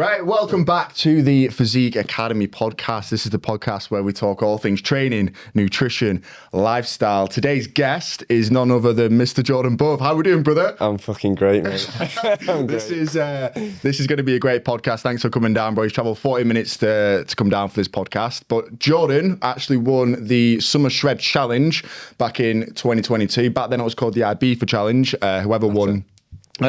Right, welcome back to the Physique Academy podcast. This is the podcast where we talk all things training, nutrition, lifestyle. Today's guest is none other than Mr. Jordan Bove. How are we doing, brother? I'm fucking great, mate. This is going to be a great podcast. Thanks for coming down, bro. He's travelled 40 minutes to come down for this podcast. But Jordan actually won the Summer Shred Challenge back in 2022. Back then it was called the Ibiza Challenge. Whoever won... give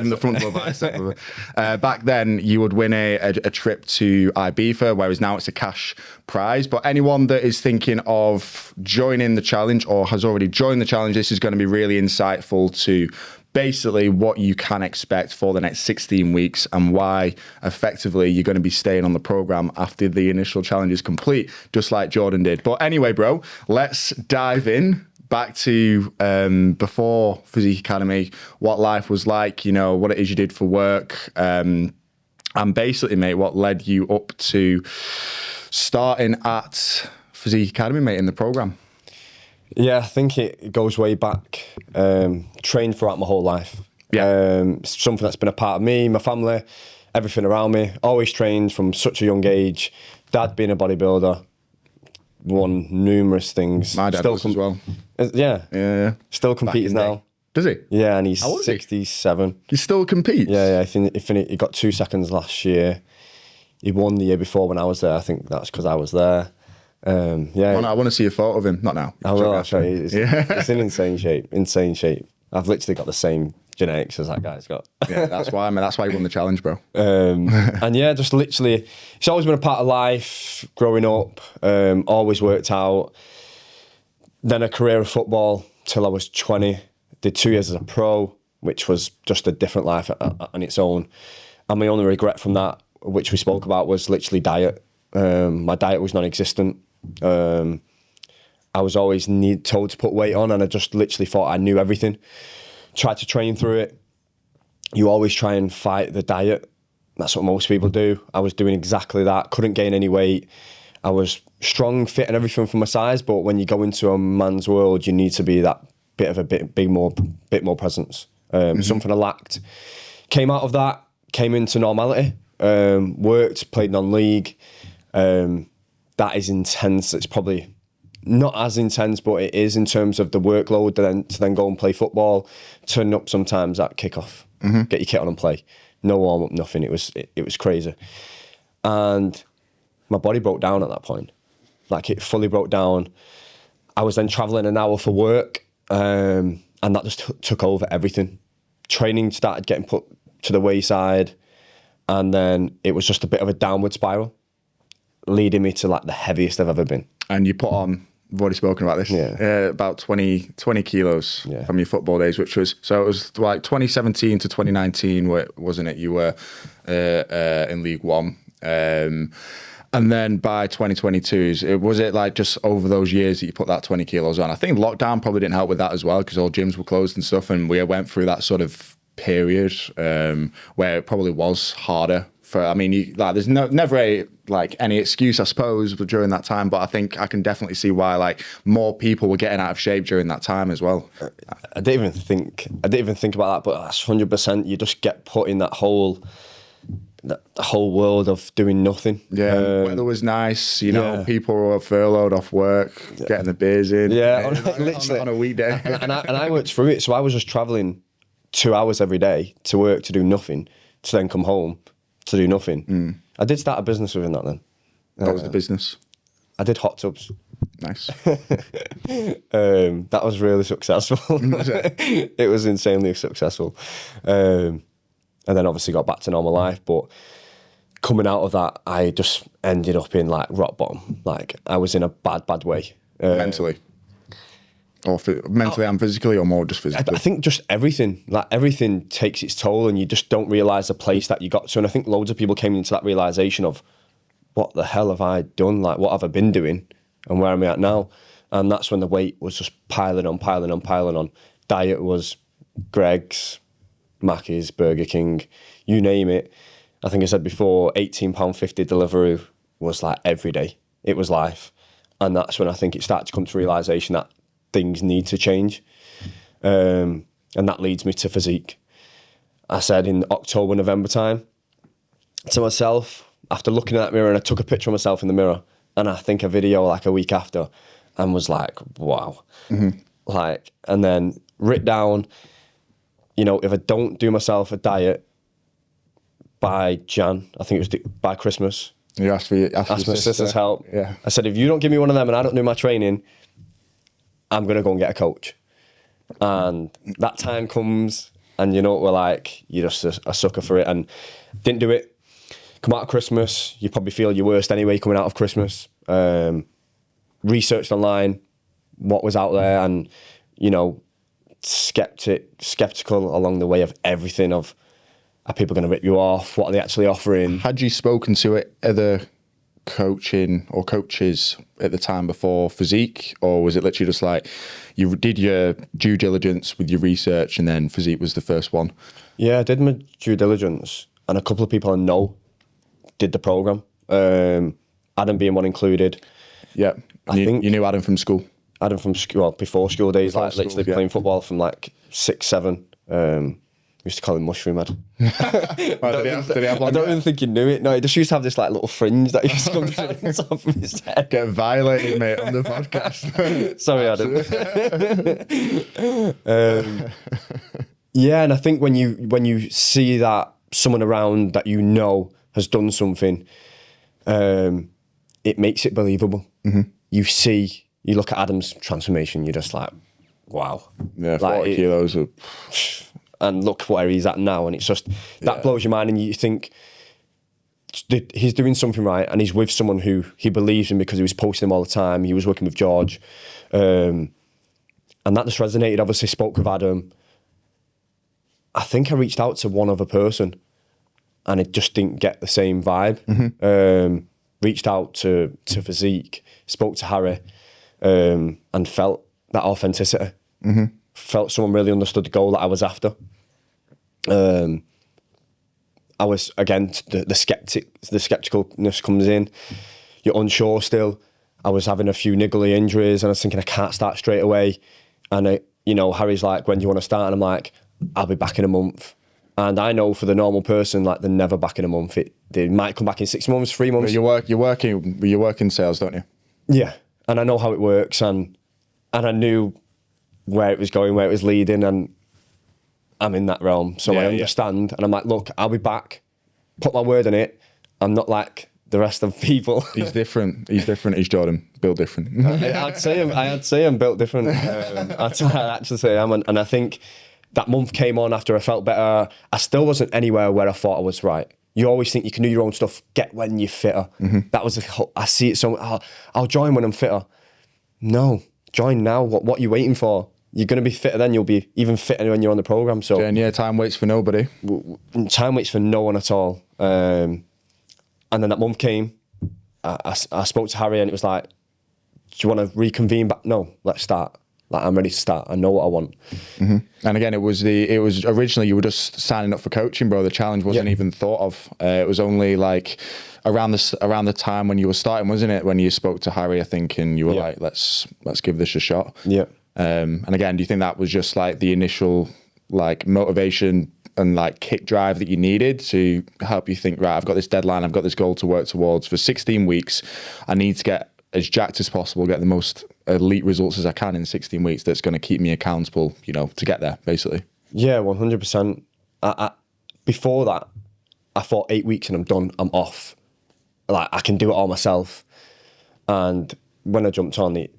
him the front of the bicep. Back then, you would win a trip to Ibiza, whereas now it's a cash prize. But anyone that is thinking of joining the challenge or has already joined the challenge, this is going to be really insightful to basically what you can expect for the next 16 weeks and why effectively you're going to be staying on the program after the initial challenge is complete, just like Jordan did. But anyway, bro, let's dive in. Back to before Physique Academy, what life was like, you know, what it is you did for work, and basically, mate, what led you up to starting at Physique Academy, mate, in the program? Yeah, I think it goes way back. Trained throughout my whole life. Yeah. Something that's been a part of me, my family, everything around me. Always trained from such a young age. Dad being a bodybuilder. Won numerous things. My dad was as well. Yeah. Still competes now. Does he? Yeah, and he's How old is he? 67. He still competes? Yeah. I think he got 2 seconds last year. He won the year before when I was there. I think that's because I was there. Yeah. I want to see a photo of him. Not now. I will. I'll show you. It's in insane shape. Insane shape. I've literally got the same genetics as that guy's got. Yeah, that's why. That's why he won the challenge, bro. And yeah, just literally, it's always been a part of life. Growing up, always worked out. Then a career of football till I was 20. Did 2 years as a pro, which was just a different life on its own. And my only regret from that, which we spoke about, was literally diet. My diet was non-existent. I was always told to put weight on, and I just literally thought I knew everything. Tried to train through it. You always try and fight the diet. That's what most people do. I was doing exactly that. Couldn't gain any weight. I was strong, fit, and everything for my size. But when you go into a man's world, you need to be that bit more presence. Something I lacked. Came out of that. Came into normality. Worked. Played non-league. That is intense. It's probably not as intense, but it is in terms of the workload. To then go and play football, turn up sometimes at kickoff, get your kit on and play. No warm up, nothing. It was crazy, and my body broke down at that point. Like, it fully broke down. I was then traveling an hour for work, and that just took over everything. Training started getting put to the wayside, and then it was just a bit of a downward spiral, leading me to like the heaviest I've ever been. And you put on, we've already spoken about this, about 20 kilos from your football days, which was, so it was like 2017 to 2019, wasn't it? You were in League One. And then by 2022, was it like just over those years that you put that 20 kilos on? I think lockdown probably didn't help with that as well, because all gyms were closed and stuff. And we went through that sort of period where it probably was harder. There's never any excuse, I suppose, during that time, but I think I can definitely see why more people were getting out of shape during that time as well. I didn't even think about that, but that's 100%. You just get put in that whole world of doing nothing. Yeah, weather was nice. You know, people were furloughed off work, getting the beers in. Yeah, literally on a weekday. and I worked through it, so I was just traveling 2 hours every day to work to do nothing, to then come home to do nothing. I did start a business within that then. What was the business? I did hot tubs. Nice. That was really successful. It was insanely successful. And then obviously got back to normal life. But coming out of that, I just ended up in like rock bottom. Like, I was in a bad way. Mentally? Or mentally and physically, or more just physically? I think just everything. Like, everything takes its toll, and you just don't realise the place that you got to. And I think loads of people came into that realisation of, what the hell have I done? Like, what have I been doing? And where am I at now? And that's when the weight was just piling on. Diet was Greg's, Mackey's, Burger King, you name it. I think I said before, £18.50 delivery was like every day. It was life. And that's when I think it started to come to realisation that things need to change. And that leads me to physique. I said in October, November time, to myself after looking at that mirror, and I took a picture of myself in the mirror, and I think a video like a week after, and was like, wow. Like, and then writ down, you know, if I don't do myself a diet by Jan, I think it was by Christmas. You asked for my sister's help. Yeah. I said, if you don't give me one of them and I don't do my training, I'm going to go and get a coach. And that time comes, and you know what we're like, you're just a sucker for it. And didn't do it. Come out of Christmas, you probably feel your worst anyway coming out of Christmas. Researched online what was out there, and, you know, skeptical along the way of everything, of, are people going to rip you off? What are they actually offering? Had you spoken to other coaching or coaches at the time before physique, or was it literally just like you did your due diligence with your research and then physique was the first one? Yeah, I did my due diligence, and a couple of people I know did the program. Adam being one included. Yeah, I think you knew Adam from school. Adam from school, well, before school days, before like school, literally playing football from like 6, 7. We used to call him Mushroom Head. Did he have I don't even think he knew it. No, he just used to have this like little fringe that used to come down on top of his head. Get violated, mate, on the podcast. Sorry, Adam. Yeah, and I think when you see that someone around that you know has done something, it makes it believable. You look at Adam's transformation, you're just like, wow. Yeah, 40 kilos of... And look where he's at now, and it's just that blows your mind, and you think he's doing something right, and he's with someone who he believes in because he was posting him all the time. He was working with George, and that just resonated. Obviously, spoke with Adam. I think I reached out to one other person, and it just didn't get the same vibe. Reached out to Physique, spoke to Harry, and felt that authenticity. Felt someone really understood the goal that I was after. I was, again, the skepticalness comes in. You're unsure still. I was having a few niggly injuries, and I was thinking I can't start straight away. And Harry's like, when do you want to start? And I'm like, I'll be back in a month. And I know for the normal person, like, they're never back in a month. They might come back in 6 months, 3 months. But you work in sales, don't you? Yeah, and I know how it works, and I knew where it was going, where it was leading, and I'm in that realm. So I understand, and I'm like, look, I'll be back. Put my word on it. I'm not like the rest of people. He's different. He's Jordan. Built different. I'd say I'm built different. I'd actually say I am, and I think that month came on after I felt better. I still wasn't anywhere where I thought I was right. You always think you can do your own stuff, get when you're fitter. That was I see it so, I'll join when I'm fitter. No, join now. What are you waiting for? You're going to be fitter then, you'll be even fitter when you're on the programme. So time waits for nobody. Time waits for no one at all. And then that month came, I spoke to Harry, and it was like, do you want to reconvene back? No, let's start. Like, I'm ready to start. I know what I want. And again, it was originally you were just signing up for coaching, bro. The challenge wasn't even thought of. It was only like around the time when you were starting, wasn't it? When you spoke to Harry, I think, and you were like, let's give this a shot. Yeah. And again, do you think that was just like the initial like motivation and like kick drive that you needed to help you think, right, I've got this deadline, I've got this goal to work towards for 16 weeks. I need to get as jacked as possible, get the most elite results as I can in 16 weeks. That's going to keep me accountable, to get there, basically. Yeah, 100%. Before that, I thought 8 weeks and I'm done, I'm off. Like, I can do it all myself. And when I jumped on it,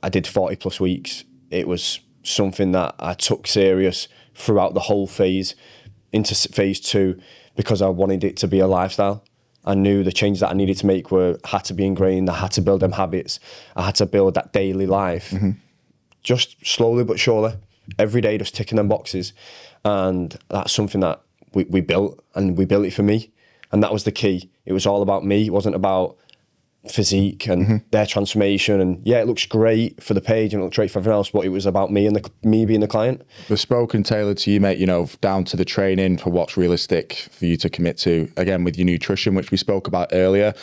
I did 40 plus weeks. It was something that I took serious throughout the whole phase into phase 2 because I wanted it to be a lifestyle. I knew the changes that I needed to make had to be ingrained. I had to build them habits. I had to build that daily life. Just slowly but surely, every day just ticking them boxes. And that's something that we built, and we built it for me. And that was the key. It was all about me. It wasn't about physique and their transformation. And yeah, it looks great for the page and it looks great for everyone else, but it was about me and me being the client. Bespoke and tailored to you, mate, you know, down to the training for what's realistic for you to commit to. Again, with your nutrition, which we spoke about earlier,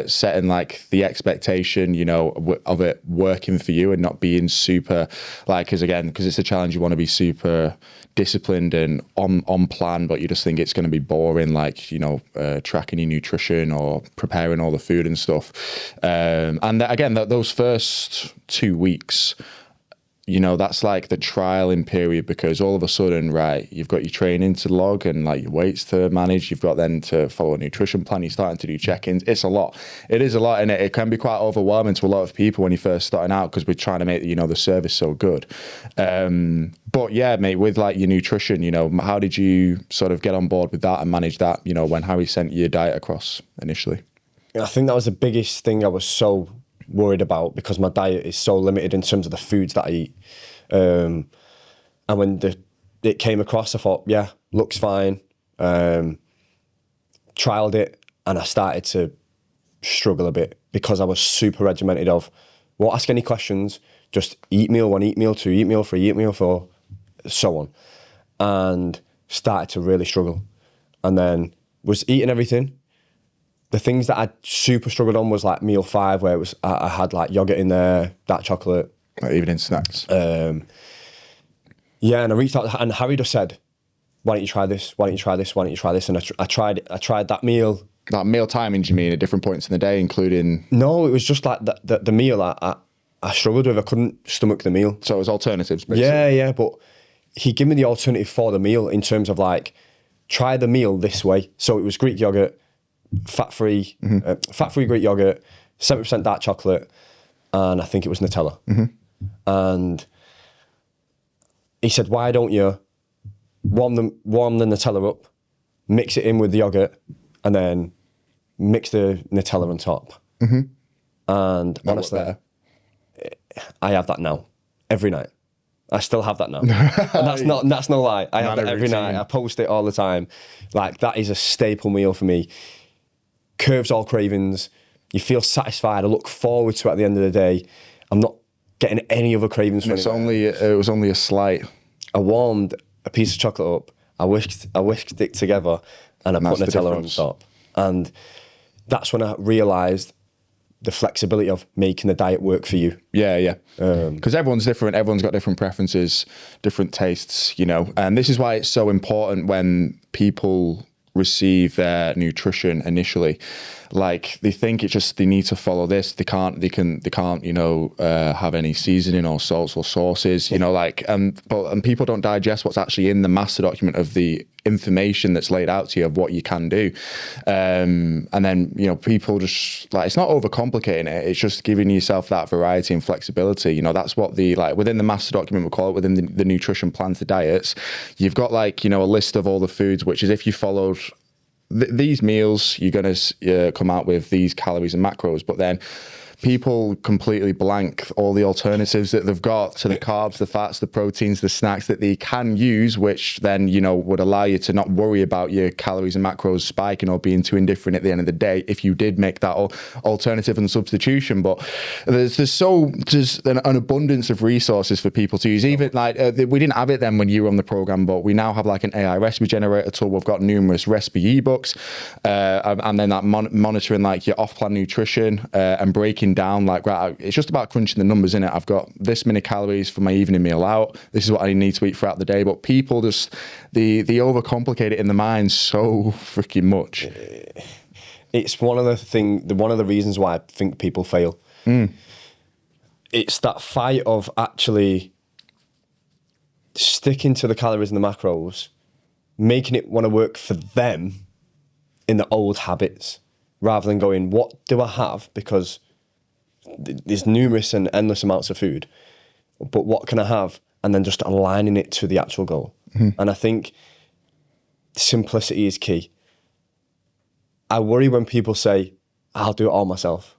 setting like the expectation, you know, of it working for you and not being super, like, because it's a challenge, you want to be super disciplined and on plan, but you just think it's going to be boring, like, you know, tracking your nutrition or preparing all the food and stuff. And again, those first 2 weeks, you know, that's like the trialing period, because all of a sudden, right, you've got your training to log and like your weights to manage. You've got then to follow a nutrition plan. You're starting to do check-ins. It's a lot. It is a lot, and it can be quite overwhelming to a lot of people when you're first starting out, because we're trying to make, you know, the service so good. But yeah, mate, with like your nutrition, you know, how did you sort of get on board with that and manage that, you know, when Harry sent your diet across initially? I think that was the biggest thing I was so worried about, because my diet is so limited in terms of the foods that I eat. And when it came across, I thought, yeah, looks fine. Trialed it, and I started to struggle a bit, because I was super regimented of, won't ask any questions, just eat meal 1, eat meal 2, eat meal 3, eat meal 4, so on. And started to really struggle. And then was eating everything. The things that I super struggled on was like meal 5, where it was I had like yogurt in there, dark chocolate, Like evening snacks. Yeah, and I reached out, and Harry just said, "Why don't you try this? Why don't you try this? Why don't you try this?" And I tried that meal. Like meal timings, you mean, at different points in the day, including? No, it was just like the meal I struggled with. I couldn't stomach the meal. So it was alternatives, basically. Yeah, but he gave me the alternative for the meal in terms of like, try the meal this way. So it was Greek yogurt, fat-free Greek yogurt, 7% dark chocolate, and I think it was Nutella. And he said, why don't you warm the Nutella up, mix it in with the yogurt, and then mix the Nutella on top. And honestly, I have that now every night. I still have that now. And that's no lie. I have that every night. I post it all the time. Like, that is a staple meal for me. Curves all cravings. You feel satisfied. I look forward to it at the end of the day. I'm not getting any other cravings from it. It was only a slight. I warmed a piece of chocolate up. I whisked it together, and I put Nutella on top. And that's when I realised the flexibility of making the diet work for you. Yeah. Because everyone's different. Everyone's got different preferences, different tastes, you know. And this is why it's so important when people receive their nutrition initially. Like, they think it's just they need to follow this. They can't, you know, have any seasoning or salts or sauces, you know, like, and people don't digest what's actually in the master document of the information that's laid out to you of what you can do. And then, you know, people just, like, it's not overcomplicating it. It's just giving yourself that variety and flexibility. You know, that's what within the master document, we call it, within the nutrition plan to diets, you've got, like, you know, a list of all the foods, which is, if you followed these meals, you're going to come out with these calories and macros. But then people completely blank all the alternatives that they've got to the carbs, the fats, the proteins, the snacks that they can use, which then, you know, would allow you to not worry about your calories and macros spiking or being too indifferent at the end of the day if you did make that alternative and substitution. But there's an abundance of resources for people to use. Even like we didn't have it then when you were on the program, but we now have like an AI recipe generator tool. We've got numerous recipe ebooks, and then that monitoring like your off-plan nutrition and breaking down, like, right, it's just about crunching the numbers in it. I've got this many calories for my evening meal out. This is what I need to eat throughout the day. But people just they overcomplicate it in the mind so freaking much. It's one of the reasons why I think people fail. It's that fight of actually sticking to the calories and the macros, making it want to work for them in the old habits, rather than going, what do I have? Because there's numerous and endless amounts of food, but what can I have? And then just aligning it to the actual goal. And I think simplicity is key. I worry when people say, I'll do it all myself.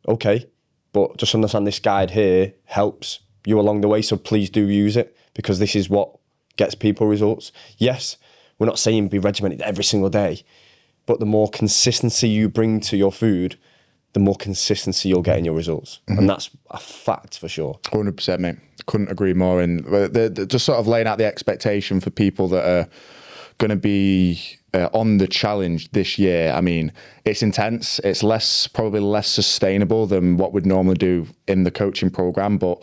Okay, but just understand this guide here helps you along the way, so please do use it, because this is what gets people results. Yes, we're not saying be regimented every single day, but the more consistency you bring to your food, the more consistency you'll get in your results. And that's a fact for sure. 100%, mate. Couldn't agree more. And they're just sort of laying out the expectation for people that are going to be on the challenge this year. I mean, it's intense. It's probably less sustainable than what we'd normally do in the coaching program, but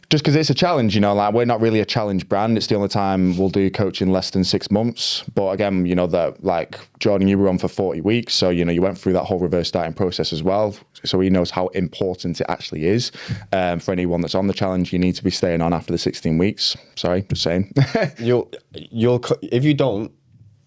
just because it's a challenge, you know, like we're not really a challenge brand. It's the only time we'll do coaching less than 6 months. But again, you know, that like Jordan, you were on for 40 weeks. So, you know, you went through that whole reverse dieting process as well. So he knows how important it actually is. For anyone that's on the challenge, you need to be staying on after the 16 weeks. Sorry, just saying. You'll if you don't,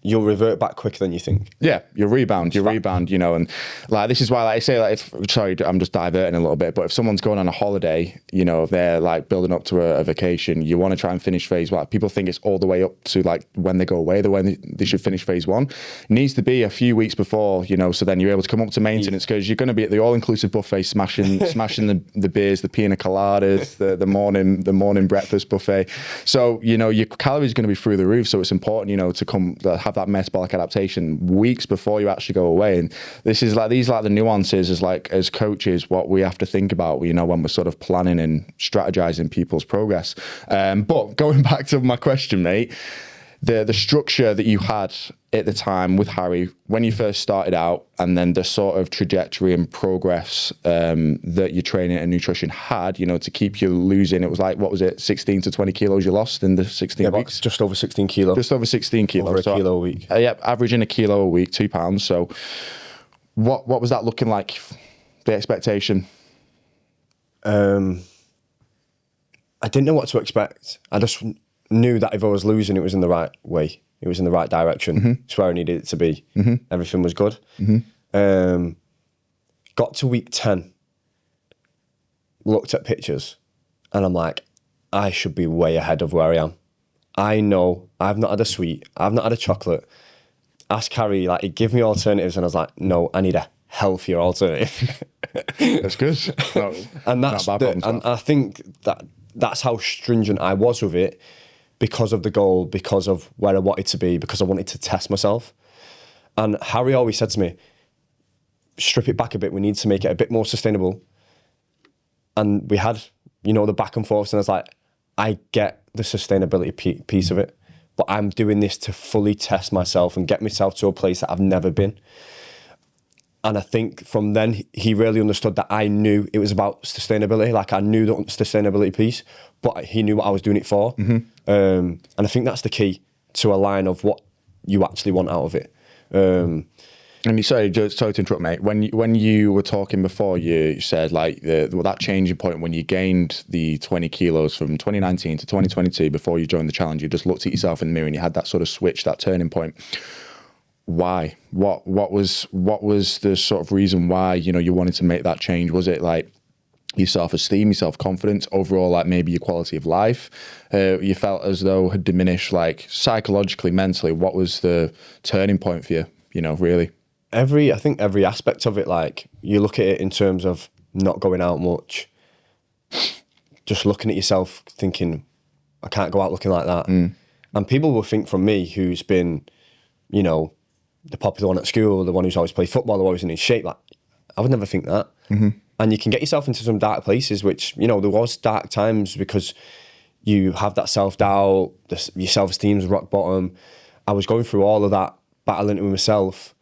you'll revert back quicker than you think. Yeah, you rebound, you know, and like this is why, like I say, like sorry, I'm just diverting a little bit, but if someone's going on a holiday, you know, if they're like building up to a vacation, you want to try and finish phase one. People think it's all the way up to like when they go away, when they should finish phase one. It needs to be a few weeks before, you know, so then you're able to come up to maintenance because you're going to be at the all-inclusive buffet, smashing the beers, the pina coladas, the morning breakfast buffet. So, you know, your calories are going to be through the roof. So it's important, you know, to have that metabolic adaptation weeks before you actually go away. And these are the nuances as coaches, what we have to think about, you know, when we're sort of planning and strategizing people's progress. But going back to my question, mate, the structure that you had at the time with Harry when you first started out, and then the sort of trajectory and progress that your training and nutrition had, you know, to keep you losing, it was like, what was it, 16 to 20 kilos you lost in the 16 weeks? Just over 16 kilos. Just over 16 kilos. Over a kilo a week. Yeah, averaging a kilo a week, 2 pounds. So what was that looking like, the expectation? I didn't know what to expect. I just knew that if I was losing, it was in the right way. It was in the right direction. It's where I needed it to be. Everything was good. Got to week 10, looked at pictures, and I'm like, I should be way ahead of where I am. I know I've not had a sweet, I've not had a chocolate. Ask Harry, like, he'd give me alternatives, and I was like, no, I need a healthier alternative. That's good. No, and that's and I think that's how stringent I was with it, because of the goal, because of where I wanted to be, because I wanted to test myself. And Harry always said to me, strip it back a bit. We need to make it a bit more sustainable. And we had, you know, the back and forth, and I was like, I get the sustainability piece of it, but I'm doing this to fully test myself and get myself to a place that I've never been. And I think from then, he really understood that I knew it was about sustainability. Like, I knew the sustainability piece, but he knew what I was doing it for. And I think that's the key to a line of what you actually want out of it. And you sorry to interrupt, mate. When you were talking before, you said like that changing point when you gained the 20 kilos from 2019 to 2022 before you joined the challenge. You just looked at yourself in the mirror and you had that sort of switch, that turning point. Why? What was the sort of reason why, you know, you wanted to make that change? Was it like your self-esteem, your self-confidence, overall, like maybe your quality of life? You felt as though had diminished, like psychologically, mentally. What was the turning point for you? You know, really. I think every aspect of it, like you look at it in terms of not going out much, just looking at yourself, thinking, I can't go out looking like that. And people will think from me, who's been, you know, the popular one at school, the one who's always played football, the always in his shape, like, I would never think that. And you can get yourself into some dark places, which, you know, there was dark times because you have that self-doubt, your self-esteem's rock bottom. I was going through all of that, battling it with myself,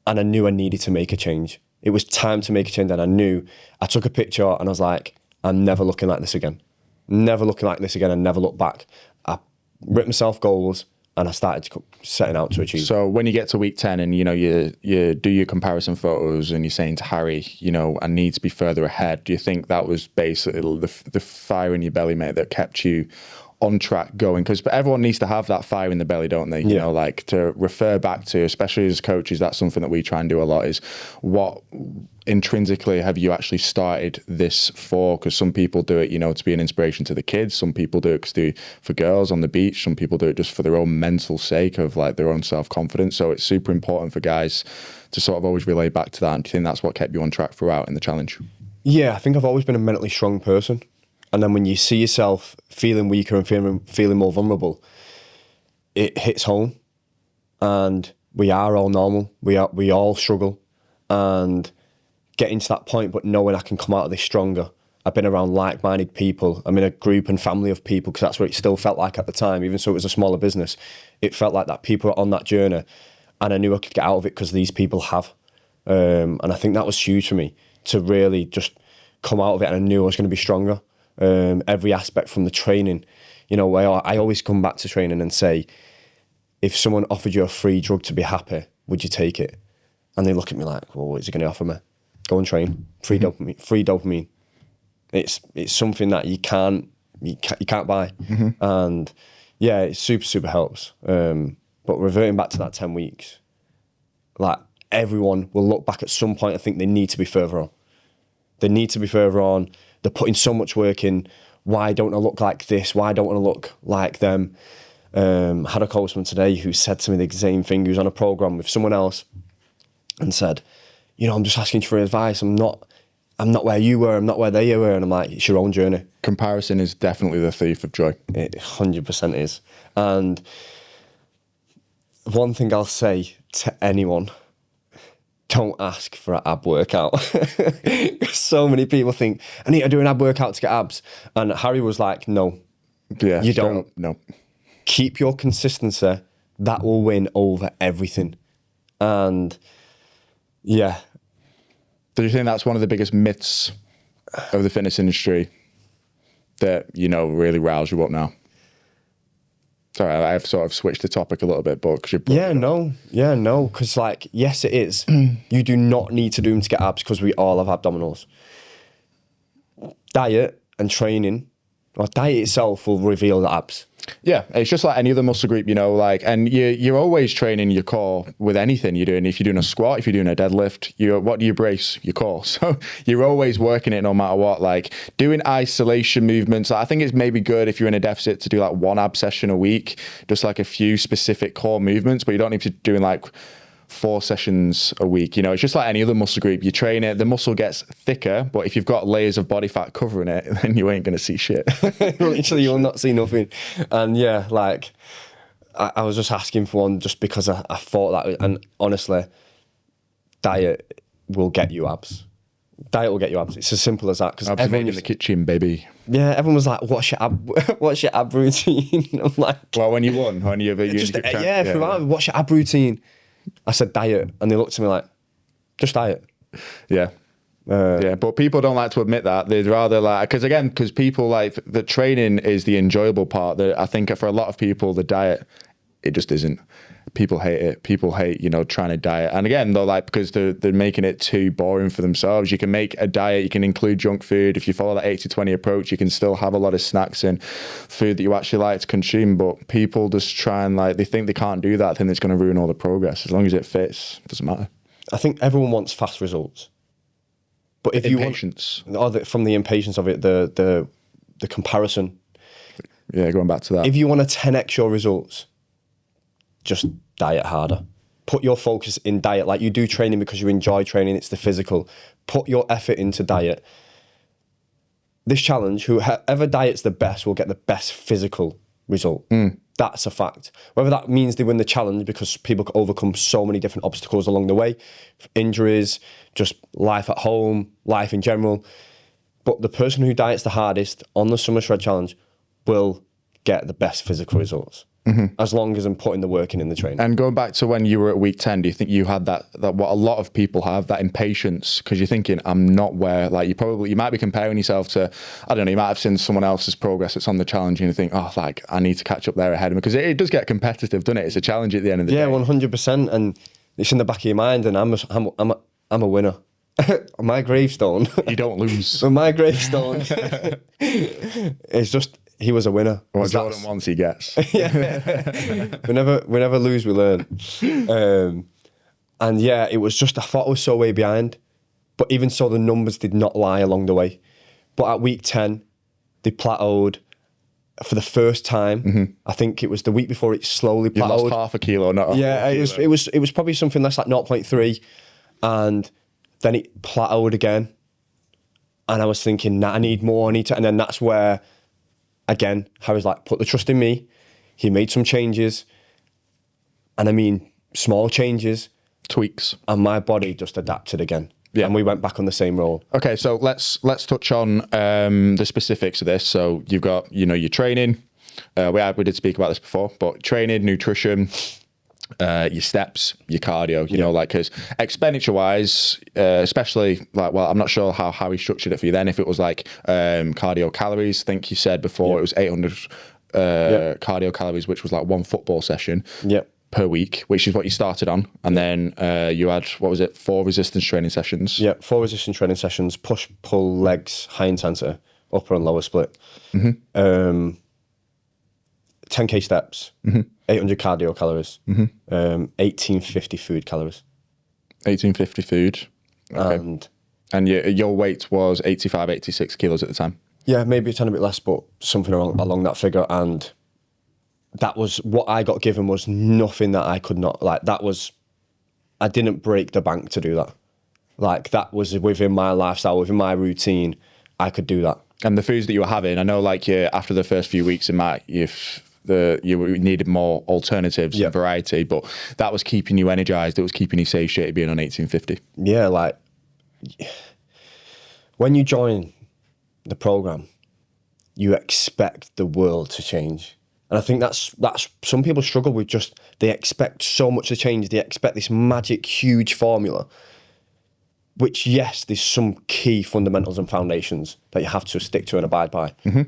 and I knew I needed to make a change. It was time to make a change, and I knew. I took a picture and I was like, I'm never looking like this again. Never looking like this again, and never look back. I wrote myself goals, and I started setting out to achieve. So when you get to week 10 and, you know, you do your comparison photos and you're saying to Harry, you know, I need to be further ahead, do you think that was basically the fire in your belly, mate, that kept you on track going? Because everyone needs to have that fire in the belly, don't they? You know, like to refer back to, especially as coaches, that's something that we try and do a lot, is what intrinsically have you actually started this for? Because some people do it, you know, to be an inspiration to the kids. Some people do it for girls on the beach. Some people do it just for their own mental sake of like their own self-confidence. So it's super important for guys to sort of always relay back to that. And do you think that's what kept you on track throughout in the challenge? Yeah, I think I've always been a mentally strong person. And then when you see yourself feeling weaker and feeling more vulnerable, it hits home. And we are all normal. We all struggle. And getting to that point, but knowing I can come out of this stronger. I've been around like-minded people. I'm in a group and family of people, because that's what it still felt like at the time, even so it was a smaller business. It felt like that people are on that journey, and I knew I could get out of it because these people have. And I think that was huge for me, to really just come out of it, and I knew I was going to be stronger. Every aspect from the training, you know, I always come back to training and say, if someone offered you a free drug to be happy, would you take it? And they look at me like, well, what is he going to offer me? Go and train. Free dopamine. Free dopamine. It's something that you can't buy. And yeah, it super helps. But reverting back to that 10 weeks, like, everyone will look back at some point and think they need to be further on. They need to be further on. They're putting so much work in. Why don't I look like this? Why don't I look like them? Had a coachman today who said to me the same thing. He was on a program with someone else and said, you know, I'm just asking you for advice. I'm not where you were. I'm not where they were. And I'm like, it's your own journey. Comparison is definitely the thief of joy. It 100% is. And one thing I'll say to anyone, don't ask for an ab workout. So many people think, I need to do an ab workout to get abs. And Harry was like, no, Yeah, you don't. No. Keep your consistency. That will win over everything. And yeah. Do you think that's one of the biggest myths of the fitness industry that, you know, really riles you up now? Sorry, I've sort of switched the topic a little bit, but because you're no, because like, yes, it is. You do not need to do them to get abs, because we all have abdominals. Diet and training, or diet itself, will reveal the abs. Yeah, it's just like any other muscle group, you know, like, and you're always training your core with anything you're doing. If you're doing a squat, if you're doing a deadlift, what do you brace? Your core. So you're always working it no matter what. Like, doing isolation movements, I think it's maybe good if you're in a deficit to do like one ab session a week, just like a few specific core movements, but you don't need to be doing like 4 sessions a week. You know, it's just like any other muscle group. You train it, the muscle gets thicker, but if you've got layers of body fat covering it, then you ain't going to see shit. Literally, you'll not see nothing. And yeah, like, I was just asking for one just because I thought that, and honestly, diet will get you abs. Diet will get you abs. It's as simple as that. Because everyone in the kitchen, baby. Yeah, everyone was like, "What's your ab routine?" I'm like, well, when you won, what's your ab routine? I said diet, and they looked at me like, just diet. Yeah. Yeah, but people don't like to admit that. They'd rather like, because people like, the training is the enjoyable part. I think for a lot of people, the diet, it just isn't. People hate it. People hate, you know, trying to diet. And again, though, like, because they're making it too boring for themselves. You can make a diet, you can include junk food. If you follow that 80-20 approach, you can still have a lot of snacks and food that you actually like to consume. But people just try and like, they think they can't do that. I think it's going to ruin all the progress. As long as it fits, it doesn't matter. I think everyone wants fast results. But if impatience. From the impatience of it, the comparison. Yeah, going back to that. If you want to 10x your results, just diet harder. Put your focus in diet. Like, you do training because you enjoy training. It's the physical. Put your effort into diet. This challenge, whoever diets the best will get the best physical result. That's a fact. Whether that means they win the challenge because people can overcome so many different obstacles along the way, injuries, just life at home, life in general. But the person who diets the hardest on the Summer Shred Challenge will get the best physical results. As long as I'm putting the work in the training. And going back to when you were at week 10, do you think you had that what a lot of people have, that impatience? Because you're thinking, I'm not where, like, you might be comparing yourself to, I don't know, you might have seen someone else's progress that's on the challenge and you think, oh, like, I need to catch up there ahead of me. Because it does get competitive, doesn't it? It's a challenge at the end of the day. Yeah, 100%. And it's in the back of your mind, and I'm a winner. My gravestone. You don't lose. My gravestone. It's just, he was a winner. What Jordan wants, he gets. Yeah. we never lose, we learn. And yeah, it was just, I thought I was so way behind. But even so, the numbers did not lie along the way. But at week 10, they plateaued for the first time. I think it was the week before it slowly plateaued. You lost half a kilo, not it was probably something less like 0.3. And then it plateaued again. And I was thinking, nah, I need more, and then that's where, again, Harry's like, put the trust in me. He made some changes. And I mean, small changes. Tweaks. And my body just adapted again. Yeah. And we went back on the same roll. Okay, so let's touch on the specifics of this. So you've got, your training. We did speak about this before, but training, nutrition, your steps, your cardio, because expenditure wise, especially I'm not sure how he structured it for you then. If it was like cardio calories, I think you said before it was 800 cardio calories, which was like one football session per week, which is what you started on. And then you had, 4 resistance training sessions? Yeah, 4 resistance training sessions, push, pull, legs, high intensity, upper and lower split. 10K steps, 800 cardio calories, 1850 food calories. 1850 food. Okay. And your weight was 85, 86 kilos at the time? Yeah, maybe a tiny bit less, but something along that figure. And that was what I got given, was nothing that I could not, I didn't break the bank to do that. That was within my lifestyle, within my routine, I could do that. And the foods that you were having, I know after the first few weeks, you needed more alternatives and variety, but that was keeping you energized. It was keeping you satiated being on 1850. Yeah, when you join the program, you expect the world to change. And I think that's some people struggle with, they expect so much to change. They expect this magic, huge formula, which, yes, there's some key fundamentals and foundations that you have to stick to and abide by. But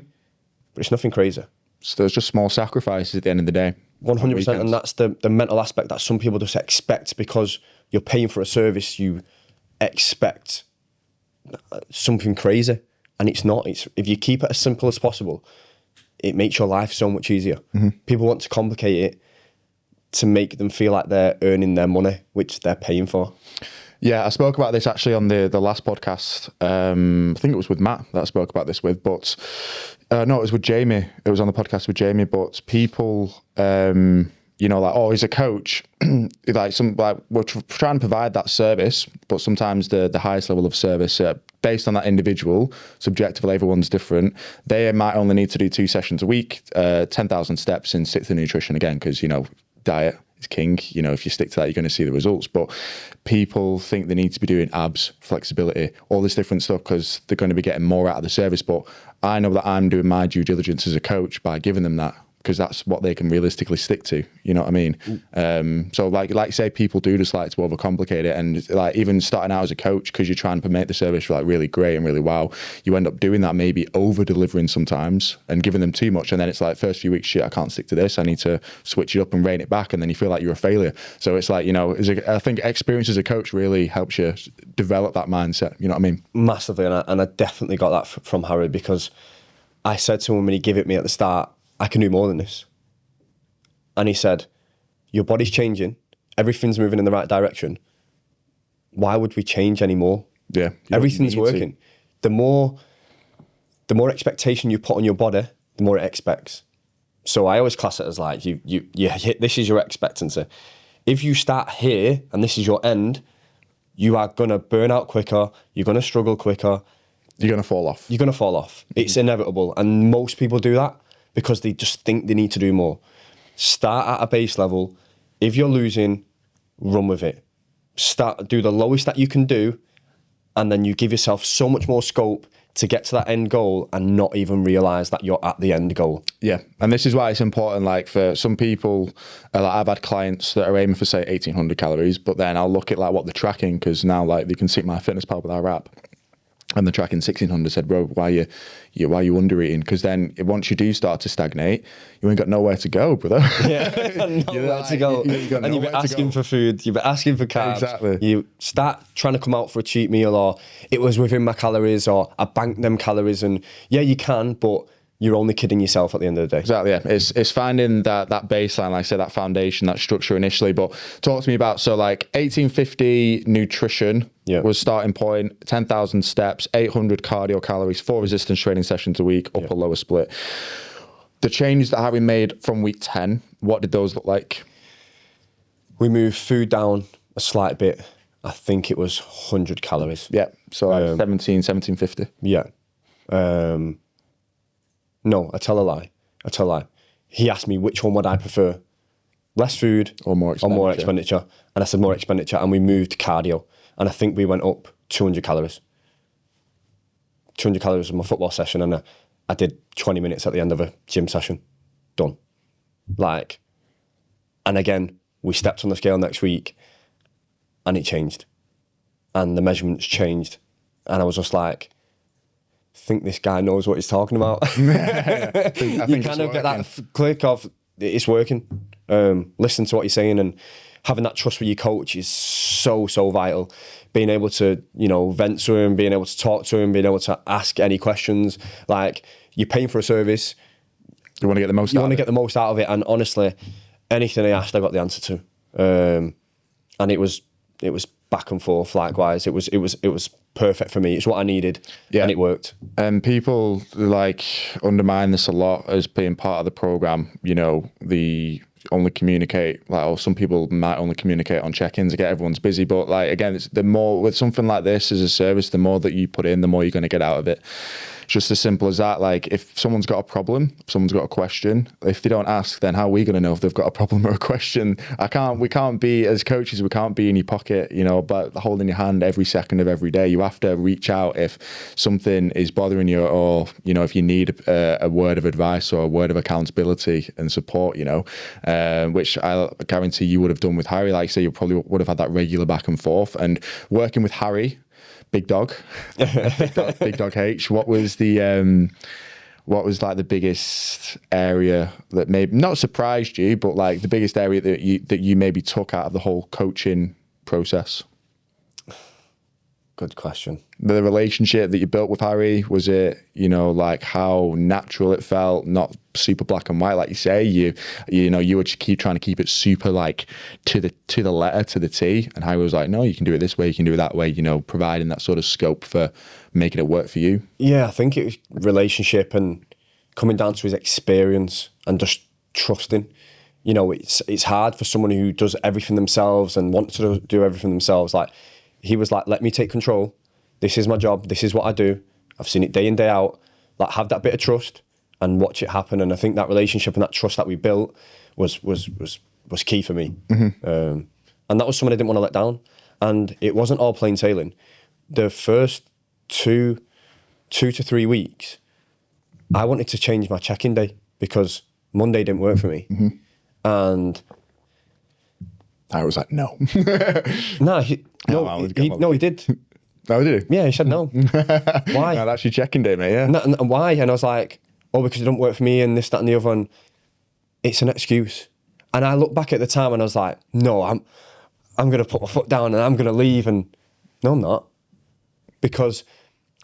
it's nothing crazy. So there's just small sacrifices at the end of the day. 100%, and that's the mental aspect that some people just expect, because you're paying for a service, you expect something crazy, and it's not. If you keep it as simple as possible, it makes your life so much easier. People want to complicate it to make them feel like they're earning their money, which they're paying for. Yeah, I spoke about this actually on the last podcast. I think it was with Matt that I spoke about this with, but no, it was with Jamie. It was on the podcast with Jamie. But people, he's a coach. We're trying to provide that service, but sometimes the highest level of service, based on that individual, subjectively, everyone's different. They might only need to do 2 sessions a week, 10,000 steps, and stick to nutrition again, because diet is king. If you stick to that, you're going to see the results. But people think they need to be doing abs, flexibility, all this different stuff, because they're going to be getting more out of the service. But I know that I'm doing my due diligence as a coach by giving them that, because that's what they can realistically stick to. You know what I mean? So like say people do just like to overcomplicate it, and even starting out as a coach, because you're trying to make the service really great and really wow, you end up doing that, maybe over delivering sometimes and giving them too much, and then it's first few weeks, shit, I can't stick to this, I need to switch it up and rein it back, and then you feel like you're a failure. So it's I think experience as a coach really helps you develop that mindset. You know what I mean? Massively, and I definitely got that from Harry, because I said to him when he gave it me at the start, I can do more than this. And he said, your body's changing, everything's moving in the right direction. Why would we change anymore? Yeah. Everything's working. The more expectation you put on your body, the more it expects. So I always class it as you hit, this is your expectancy. If you start here and this is your end, you are gonna burn out quicker, you're gonna struggle quicker. You're gonna fall off. You're gonna fall off. It's inevitable. And most people do that because they just think they need to do more. Start at a base level. If you're losing, run with it. Do the lowest that you can do, and then you give yourself so much more scope to get to that end goal and not even realise that you're at the end goal. Yeah, and this is why it's important, for some people, I've had clients that are aiming for, say, 1,800 calories, but then I'll look at, what they're tracking, because now, they can see MyFitnessPal with our app, and they're tracking 1,600, said, bro, why are you under eating? Because then once you do start to stagnate, you ain't got nowhere to go, brother. Yeah, nowhere to go. And you've been asking for food, you've been asking for carbs. Exactly. You start trying to come out for a cheat meal, or it was within my calories, or I banked them calories, and yeah, you can, but you're only kidding yourself at the end of the day. Exactly, yeah. It's finding that baseline, like I said, that foundation, that structure initially. But talk to me about, 1850 nutrition was starting point, 10,000 steps, 800 cardio calories, 4 resistance training sessions a week, upper lower split. The changes that Harry made from week 10, what did those look like? We moved food down a slight bit. I think it was 100 calories. Yeah, so 1750. Yeah. No, I tell a lie. He asked me which one would I prefer, less food or more expenditure. And I said more expenditure, and we moved cardio. and I think we went up 200 calories. 200 calories in my football session, and I did 20 minutes at the end of a gym session. Done. Like, and again, we stepped on the scale next week and it changed. And the measurements changed. And I was just like, I think this guy knows what he's talking about. I think you kind of get that click of, it's working. Listen to what he's saying, and having that trust with your coach is so, so vital. Being able to, you know, vent to him, being able to talk to him, being able to ask any questions. Like, you're paying for a service. You want to get the most out of it. You want to get the most out of it. And honestly, anything I asked, I got the answer to. And it was back and forth likewise. It was perfect for me. It's what I needed, and it worked. And people like undermine this a lot as being part of the program. You know, the only communicate, like, or some people might only communicate on check-ins to get everyone's busy. But like, again, it's the more with something like this as a service, the more that you put in, the more you're going to get out of it. Just as simple as that. Like, if someone's got a problem, if someone's got a question, if they don't ask, then how are we going to know if they've got a problem or a question? We can't be, as coaches, we can't be in your pocket, you know, but holding your hand every second of every day. You have to reach out if something is bothering you, or, you know, if you need a word of advice or a word of accountability and support, you know, which I guarantee you would have done with Harry. Like, say, you probably would have had that regular back and forth. And working with Harry, Big dog, big dog H. What was like the biggest area that maybe not surprised you, but like the biggest area that you maybe took out of the whole coaching process? Good question. The relationship that you built with Harry, was it, you know, like how natural it felt, not super black and white, like you say, you know, you would keep trying to keep it super like to the letter, to the T, and Harry was like, no, you can do it this way, you can do it that way, you know, providing that sort of scope for making it work for you. Yeah, I think it was relationship and coming down to his experience and just trusting. You know, it's hard for someone who does everything themselves and wants to do everything themselves. Like, he was like, let me take control. This is my job. This is what I do. I've seen it day in, day out. Like, have that bit of trust and watch it happen. And I think that relationship and that trust that we built was key for me. Mm-hmm. And that was someone I didn't want to let down. And it wasn't all plain sailing. The first two to 3 weeks, I wanted to change my check-in day because Monday didn't work for me. Mm-hmm. And I was like, no. He did. Oh, did he? Yeah, he said no. Why? No, that's your check-in day, mate, yeah. And why? And I was like, oh, because it don't work for me and this, that and the other. And it's an excuse. And I look back at the time and I was like, no, I'm going to put my foot down and I'm going to leave. And no, I'm not. Because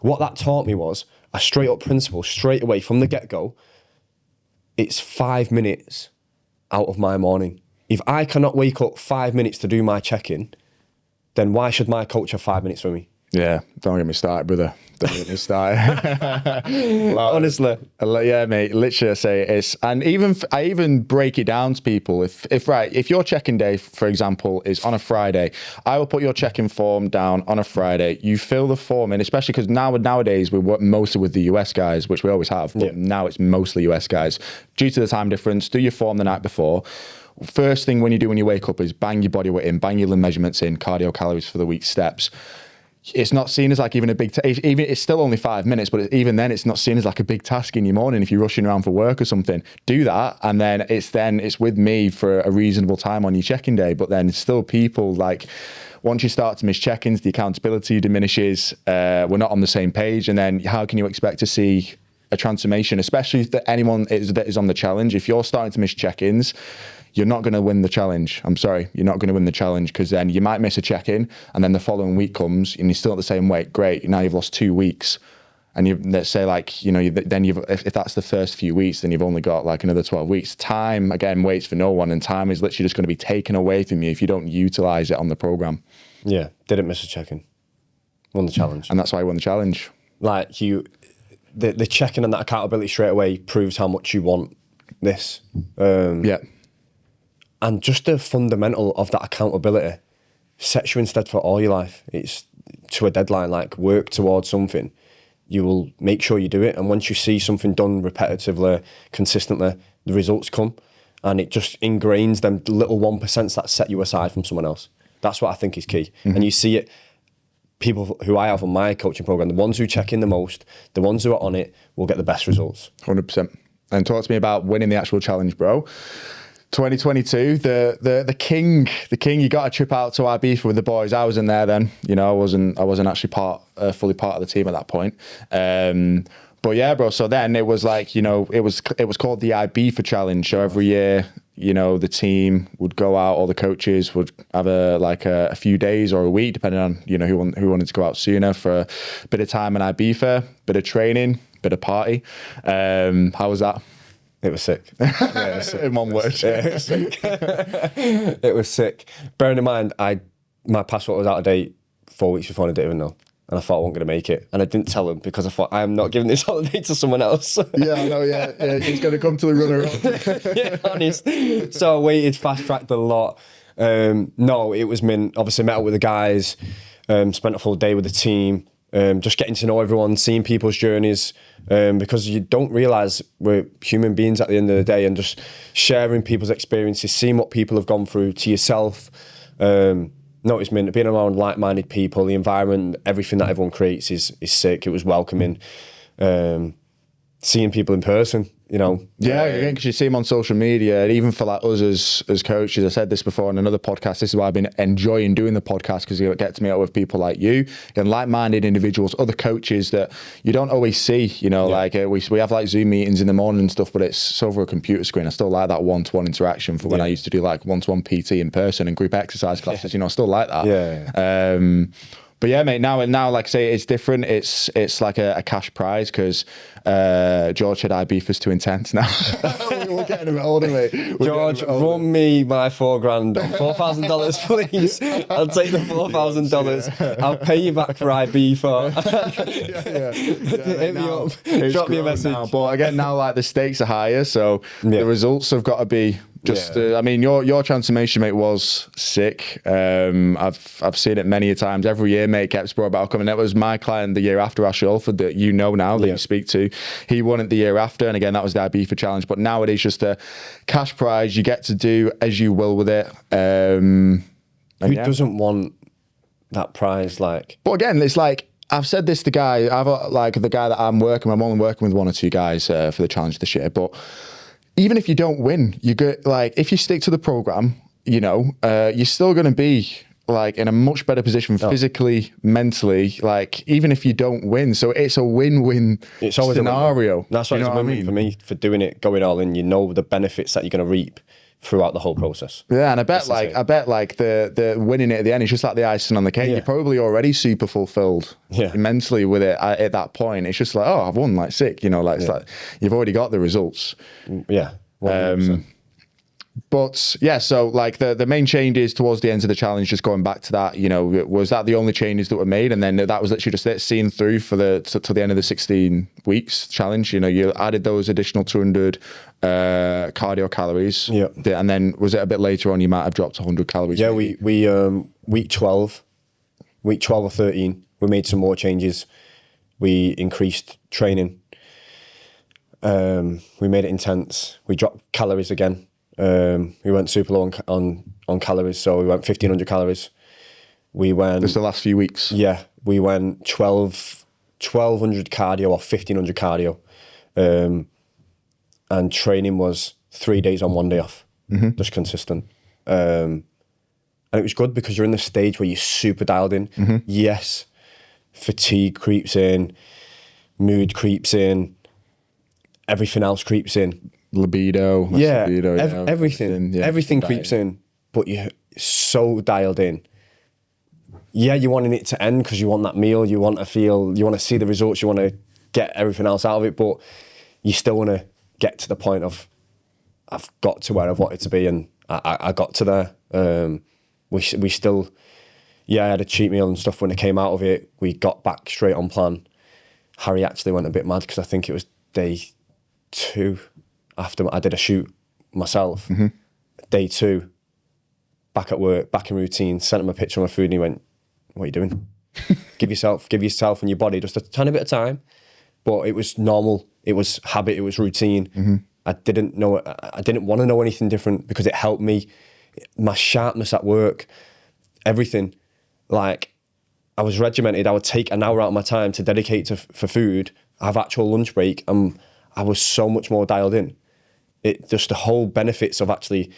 what that taught me was a straight up principle, straight away from the get-go. It's 5 minutes out of my morning. If I cannot wake up 5 minutes to do my check-in, then why should my coach have 5 minutes for me? Yeah, don't get me started, brother. Don't get me started. Honestly. Yeah, mate, literally I say it's, and I even break it down to people. If your check-in day, for example, is on a Friday, I will put your check-in form down on a Friday. You fill the form in, especially because nowadays we work mostly with the US guys, which we always have, but now it's mostly US guys. Due to the time difference, do your form the night before. First thing when you wake up is bang your body weight in, bang your limb measurements in, cardio calories for the week's steps. It's not seen as like even a big, even it's still only 5 minutes, but even then it's not seen as like a big task in your morning if you're rushing around for work or something. Do that, and then it's with me for a reasonable time on your check-in day. But then still people like, once you start to miss check-ins, the accountability diminishes. We're not on the same page, and then how can you expect to see a transformation, especially if anyone that is on the challenge? If you're starting to miss check-ins, you're not going to win the challenge. I'm sorry, you're not going to win the challenge, because then you might miss a check-in and then the following week comes and you're still at the same weight. Great, now you've lost 2 weeks. And let's say like, you know, if that's the first few weeks, then you've only got like another 12 weeks. Time, again, waits for no one, and time is literally just going to be taken away from you if you don't utilize it on the program. Yeah, didn't miss a check-in. Won the challenge. And that's why I won the challenge. Like the check-in and that accountability straight away proves how much you want this. Yeah. And just the fundamental of that accountability sets you instead for all your life. It's to a deadline, like work towards something. You will make sure you do it. And once you see something done repetitively, consistently, the results come. And it just ingrains them little 1% that set you aside from someone else. That's what I think is key. Mm-hmm. And you see it people who I have on my coaching program, the ones who check in the most, the ones who are on it, will get the best results. 100%. And talk to me about winning the actual challenge, bro. 2022, the king, you got a trip out to Ibiza with the boys. I wasn't there then, you know, I wasn't actually fully part of the team at that point. But yeah, bro. So then it was like, you know, it was called the Ibiza Challenge. So every year, you know, the team would go out, all the coaches would have a few days or a week, depending on, you know, who wanted to go out sooner, for a bit of time in Ibiza, bit of training, bit of party. How was that? It was sick. Yeah, it was sick. In one word. Yeah, it was sick. It was sick. Bearing in mind, my passport was out of date 4 weeks before, and I didn't even know. And I thought I wasn't going to make it. And I didn't tell them, because I thought, I am not giving this holiday to someone else. Yeah, I know, yeah. He's going to come to the runner-up. Yeah, honest. So I waited, fast-tracked a lot. No, it was mint. Obviously met up with the guys, spent a full day with the team, just getting to know everyone, seeing people's journeys, because you don't realise we're human beings at the end of the day, and just sharing people's experiences, seeing what people have gone through to yourself. No, it's mint. Being around like-minded people, the environment, everything that everyone creates is sick. It was welcoming. Seeing people in person, you know. Yeah, again, because you see them on social media, and even for like us as coaches, I said this before on another podcast, this is why I've been enjoying doing the podcast, because you get to meet up with people like you and like-minded individuals, other coaches that you don't always see, you know, like we have like Zoom meetings in the morning and stuff, but it's over a computer screen. I still like that one-to-one interaction for when I used to do like one-to-one PT in person and group exercise classes, you know, I still like that. Yeah. But yeah, mate, now, like I say, it's different. It's like a cash prize, because George said Ibiza's too intense now. We're getting a bit older, mate. George, run me my $4,000, $4,000, please. I'll take the $4,000. I'll pay you back for Ibiza. Hit me up. It's Drop me a grown message. now. But again, now like the stakes are higher, so the results have got to be just. I mean, your transformation, mate, was sick. I've seen it many a times. Every year, mate, kept brought about coming. That was my client the year after, Ashley Alford, that you know now, that you speak to. He won it the year after, and again, that was the Ibiza Challenge. But now it is just a cash prize. You get to do as you will with it. Who doesn't want that prize? Like, but again, it's like, I've said this to the guy that I'm only working with one or two guys for the challenge this year. But even if you don't win, you get like, if you stick to the program, you know, you're still going to be like in a much better position physically, mentally, like even if you don't win. So it's a win-win scenario. That's what it's a win-win for me, for doing it, going all in. You know the benefits that you're going to reap throughout the whole process. Yeah, and I bet the winning it at the end is just like the icing on the cake. You're probably already super fulfilled mentally with it at that point. It's just like, oh, I've won, like sick, you know, like it's like you've already got the results. Yeah. 100%. But yeah, so like the main changes towards the end of the challenge, just going back to that, you know, was that the only changes that were made? And then that was literally just it, seen through for to the end of the 16 weeks challenge. You know, you added those additional 200 cardio calories. Yeah. And then was it a bit later on you might have dropped 100 calories? Yeah, we week 12 or 13, we made some more changes. We increased training. We made it intense. We dropped calories again. We went super low on calories, so we went 1,500 calories. We went... Just the last few weeks? Yeah, we went 1,200 cardio or 1,500 cardio. And training was 3 days on, 1 day off, just consistent. And it was good because you're in the stage where you're super dialed in. Yes, fatigue creeps in, mood creeps in, everything else creeps in. Libido, everything creeps in, but you're so dialed in. Yeah, you're wanting it to end because you want that meal, you want to see the results, you want to get everything else out of it, but you still want to get to the point of, I've got to where I've wanted to be, and I got to there. We still, I had a cheat meal and stuff when it came out of it. We got back straight on plan. Harry actually went a bit mad because I think it was day 2 after I did a shoot myself. Day 2, back at work, back in routine, sent him a picture of my food and he went, what are you doing? Give yourself and your body just a tiny bit of time. But it was normal, it was habit, it was routine. I didn't want to know anything different because it helped me, my sharpness at work, everything. Like, I was regimented. I would take an hour out of my time to dedicate for food, have actual lunch break, and I was so much more dialed in. It just the whole benefits of actually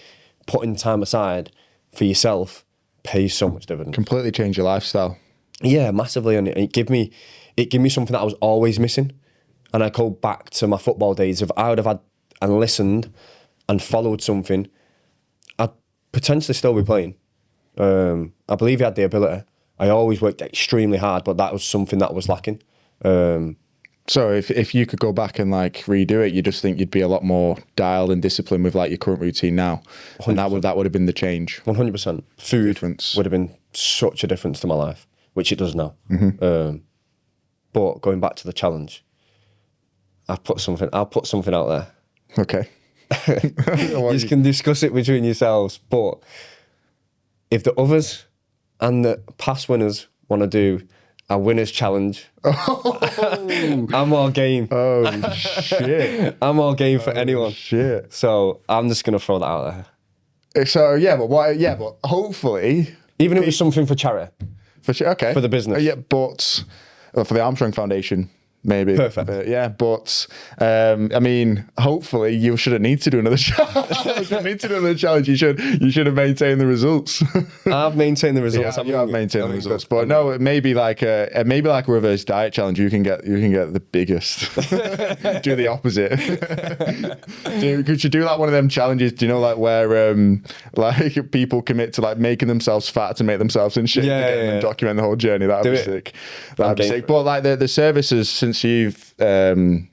putting time aside for yourself pays so much dividends. Completely change your lifestyle. Yeah, massively, and it gave me something that I was always missing. And I go back to my football days. If I would have had and listened and followed something, I'd potentially still be playing. I believe he had the ability. I always worked extremely hard, but that was something that was lacking. So if you could go back and like redo it, you just think you'd be a lot more dialed and disciplined with like your current routine now, 100%. And that would have been the change. 100%. Food difference would have been such a difference to my life, which it does now. Mm-hmm. But going back to the challenge, I'll put something out there. Okay. You can discuss it between yourselves, but if the others and the past winners want to do a winner's challenge, I'm all game. Oh, shit. I'm all game for anyone. Shit. So I'm just going to throw that out there. So, yeah, but hopefully... Even if it was something for charity. Okay. For the business. Yeah, but for the Armstrong Foundation. Maybe. Perfect. But I mean, hopefully you shouldn't need to do another challenge. You shouldn't need to do another challenge. You should have maintained the results. I've maintained the results. Yeah, you have maintained the results. But no, it may be like a reverse diet challenge. You can get the biggest. Do the opposite. Could you do like one of them challenges? Do you know like where like people commit to like making themselves fat to make themselves in shape and document the whole journey? That'd be sick. That'd be sick. But like the services since you've we're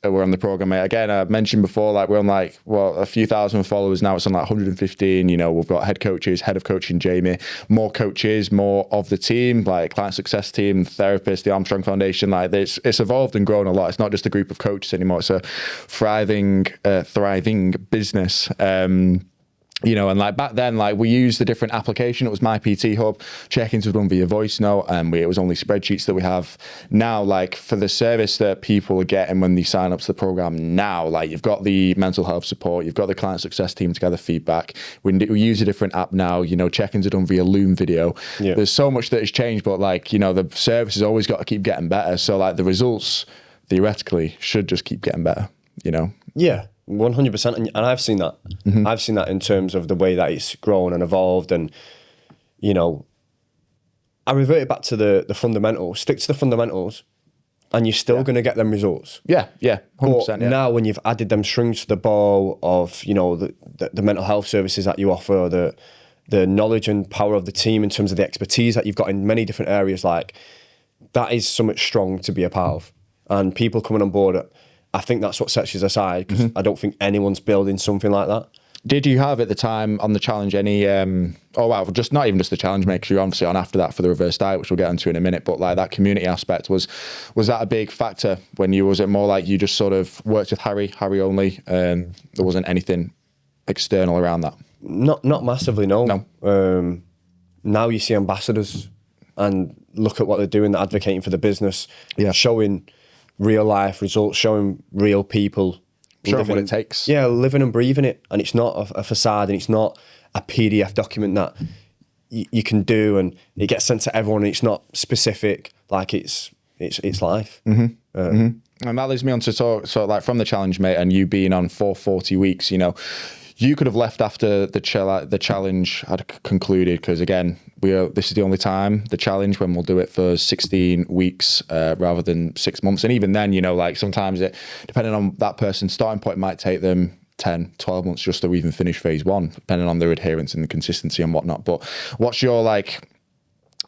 on the program, mate. Again, I mentioned before, like we're on like a few thousand followers now. It's on like 115. You know, we've got head of coaching Jamie, more coaches, more of the team, like client success team, therapists, the Armstrong Foundation. Like it's evolved and grown a lot. It's not just a group of coaches anymore. It's a thriving business. You know, and like back then, like we used a different application. It was My PT Hub. Check-ins were done via voice note, and it was only spreadsheets that we have now. Like for the service that people are getting when they sign up to the program now, like you've got the mental health support, you've got the client success team to gather feedback. We use a different app now. You know, check-ins are done via Loom video. Yeah. There's so much that has changed, but like you know, the service has always got to keep getting better. So like the results theoretically should just keep getting better. You know. Yeah. 100%, and I've seen that. Mm-hmm. I've seen that in terms of the way that it's grown and evolved, and you know, I reverted back to the fundamentals. Stick to the fundamentals, and you're still going to get them results. Yeah, 100%. But now, when you've added them strings to the bow of you know the mental health services that you offer, the knowledge and power of the team in terms of the expertise that you've got in many different areas, like that is something strong to be a part of, and people coming on board. I think that's what sets you aside because I don't think anyone's building something like that. Did you have at the time on the challenge any, just not even just the challenge, mate, because you're obviously on after that for the reverse diet, which we'll get into in a minute, but like that community aspect, was that a big factor when you, was it more like you just sort of worked with Harry only, and there wasn't anything external around that? Not massively, no. Now you see ambassadors and look at what they're doing, they're advocating for the business, showing real life results, showing real people. Showing what it takes. Yeah, living and breathing it. And it's not a facade, and it's not a PDF document that you can do and it gets sent to everyone and it's not specific. Like it's life. And that leads me on to talk, so like from the challenge, mate, and you being on 440 weeks, you know, you could have left after the challenge had concluded, because again, this is the only time, the challenge, when we'll do it for 16 weeks rather than 6 months. And even then, you know, like sometimes it, depending on that person's starting point, might take them 10, 12 months just to even finish phase one, depending on their adherence and the consistency and whatnot. But what's your like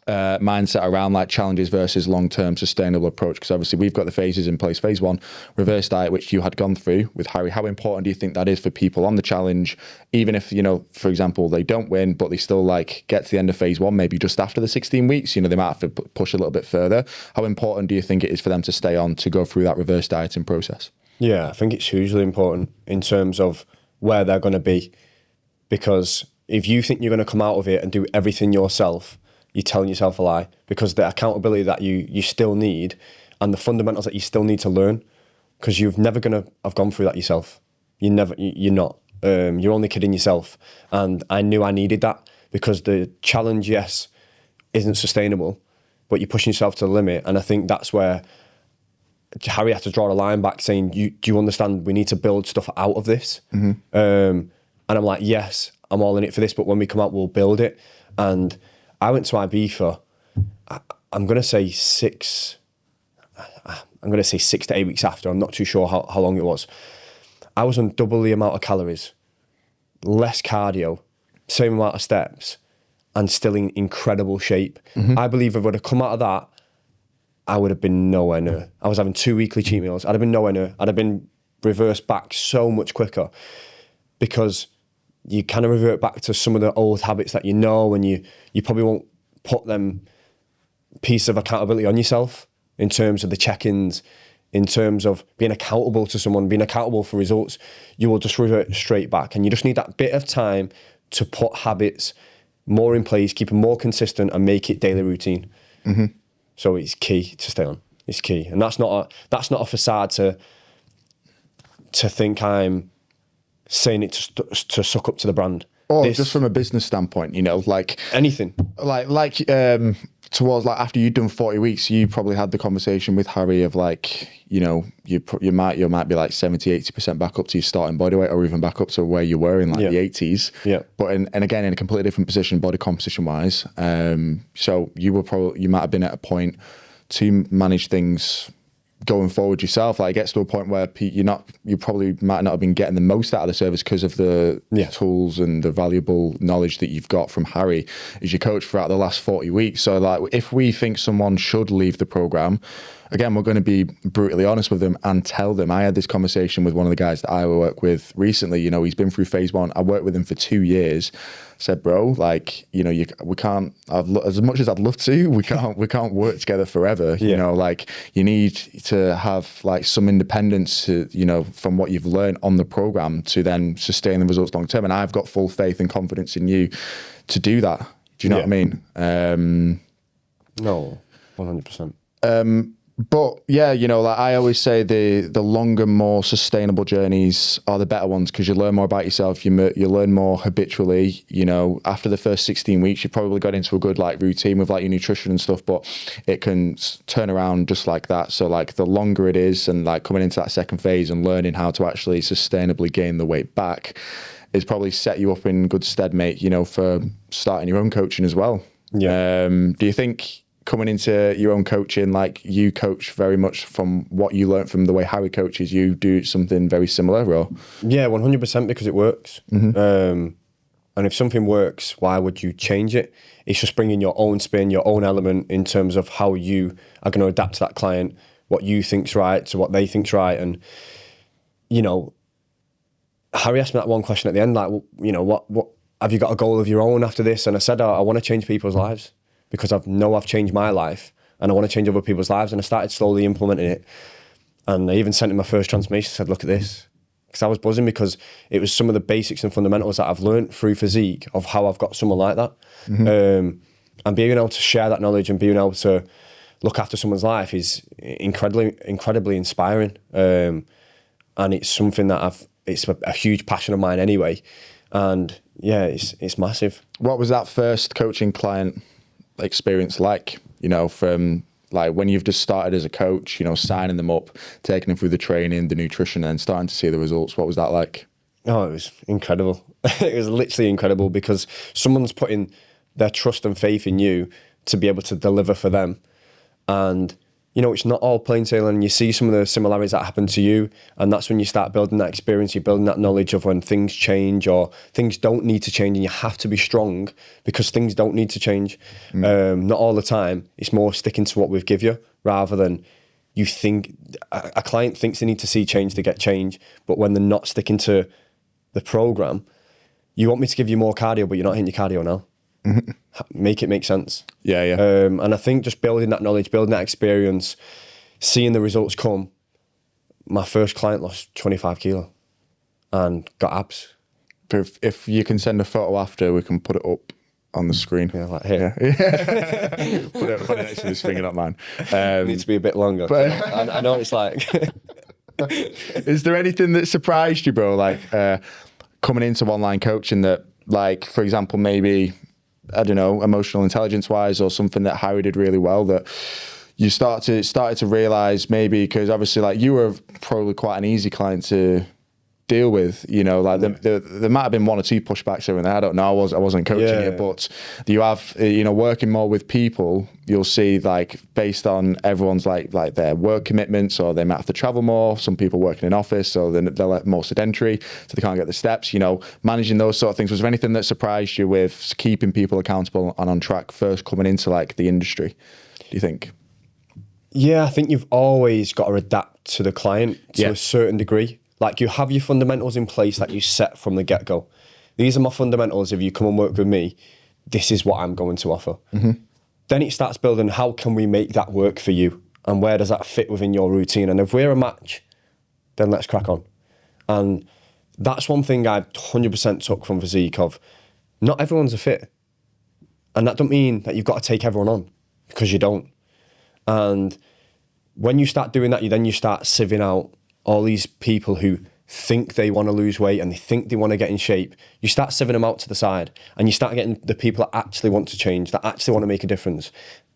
mindset around like challenges versus long-term sustainable approach? Because obviously we've got the phases in place. Phase one, reverse diet, which you had gone through with Harry. How important do you think that is for people on the challenge, even if, you know, for example, they don't win, but they still like get to the end of phase one, maybe just after the 16 weeks, you know, they might have to push a little bit further. How important do you think it is for them to stay on to go through that reverse dieting process? Yeah, I think it's hugely important in terms of where they're going to be, because if you think you're going to come out of it and do everything yourself, you're telling yourself a lie, because the accountability that you still need and the fundamentals that you still need to learn, because you're never going to have gone through that yourself. You're not. You're only kidding yourself. And I knew I needed that, because the challenge, yes, isn't sustainable. but you're pushing yourself to the limit. And I think that's where Harry had to draw a line back saying, do you understand we need to build stuff out of this? And I'm like, yes, I'm all in it for this, but when we come out, we'll build it. And I went to IB for, I'm going to say 6 to 8 weeks after. I'm not too sure how long it was. I was on double the amount of calories, less cardio, same amount of steps, and still in incredible shape. I believe if I would have come out of that, I would have been nowhere near. I was having 2 weekly cheat meals. I'd have been nowhere near. I'd have been reversed back so much quicker, because you kind of revert back to some of the old habits that you know, and you probably won't put them piece of accountability on yourself in terms of the check-ins, in terms of being accountable to someone, being accountable for results. You will just revert straight back, and you just need that bit of time to put habits more in place, keep them more consistent, and make it daily routine. So it's key to stay on. It's key, and that's not a facade to think I'm saying it to suck up to the brand. Or just from a business standpoint, you know, like anything. Towards like after you'd done 40 weeks, you probably had the conversation with Harry of like, you know, you might be like 70-80% back up to your starting body weight, or even back up to where you were in like the 80s. Yeah. But and again in a completely different position, body composition wise. So you might have been at a point to manage things going forward yourself. Like it gets to a point where you probably might not have been getting the most out of the service because of the tools and the valuable knowledge that you've got from Harry as your coach throughout the last 40 weeks. So like if we think someone should leave the program, again, we're going to be brutally honest with them and tell them. I had this conversation with one of the guys that I work with recently. You know, he's been through phase 1. I worked with him for 2 years. Said, bro, like, you know, we can't, as much as I'd love to, we can't work together forever. You know, like you need to have like some independence to, you know, from what you've learned on the program to then sustain the results long term. And I've got full faith and confidence in you to do that. Do you know what I mean? No, 100%. But yeah, you know, like I always say, the longer, more sustainable journeys are the better ones, because you learn more about yourself. You learn more habitually. You know, after the first 16 weeks, you probably got into a good like routine with like your nutrition and stuff. But it can turn around just like that. So like the longer it is, and like coming into that second phase and learning how to actually sustainably gain the weight back, is probably set you up in good stead, mate. You know, for starting your own coaching as well. Yeah. Do you think, coming into your own coaching, like you coach very much from what you learned from the way Harry coaches, you do something very similar, or? Yeah, 100%, because it works. And if something works, why would you change it? It's just bringing your own spin, your own element in terms of how you are going to adapt to that client, what you think's right to what they think's right. And, you know, Harry asked me that one question at the end, like, well, you know, what have you got a goal of your own after this? And I said, I want to change people's lives, because I've changed my life, and I want to change other people's lives. And I started slowly implementing it. And I even sent him my first transformation. I said, look at this. Because I was buzzing, because it was some of the basics and fundamentals that I've learned through physique of how I've got someone like that. And being able to share that knowledge and being able to look after someone's life is incredibly inspiring. And it's something that it's a huge passion of mine anyway. And yeah, it's massive. What was that first coaching client experience like, you know, from like when you've just started as a coach, you know, signing them up, taking them through the training, the nutrition, and starting to see the results? What was that like? Oh, it was incredible. It was literally incredible, because someone's putting their trust and faith in you to be able to deliver for them. And, you know, it's not all plain sailing, and you see some of the similarities that happen to you, and that's when you start building that experience, you're building that knowledge of when things change or things don't need to change, and you have to be strong because things don't need to change. Not all the time. It's more sticking to what we've give you, rather than you think, a client thinks they need to see change to get change, but when they're not sticking to the program, you want me to give you more cardio, but you're not hitting your cardio now. Make it make sense. Yeah. And I think just building that knowledge, building that experience, seeing the results come. My first client lost 25 kilo and got abs. If you can send a photo after, we can put it up on the screen. Yeah, like here. Yeah. put it next to this finger, not mine. It needs to be a bit longer. But I know it's like. Is there anything that surprised you, bro? Like coming into online coaching that, like, for example, maybe I don't know, emotional intelligence wise, or something that Harry did really well that you started to realize, maybe because obviously like you were probably quite an easy client to deal with, you know, like there might have been one or two pushbacks here and there. I don't know. I wasn't coaching it, but you have, you know, working more with people, you'll see like based on everyone's like their work commitments, or they might have to travel more. Some people working in office, so they're more sedentary, so they can't get the steps, you know, managing those sort of things. Was there anything that surprised you with keeping people accountable and on track first coming into like the industry, do you think? Yeah, I think you've always got to adapt to the client to a certain degree. Like you have your fundamentals in place that you set from the get-go. These are my fundamentals. If you come and work with me, this is what I'm going to offer. Then it starts building, how can we make that work for you? And where does that fit within your routine? And if we're a match, then let's crack on. And that's one thing I 100% took from Physique of, not everyone's a fit. And that don't mean that you've got to take everyone on, because you don't. And when you start doing that, you start sieving out all these people who think they want to lose weight and they think they want to get in shape. You start sieving them out to the side, and you start getting the people that actually want to change, that actually want to make a difference.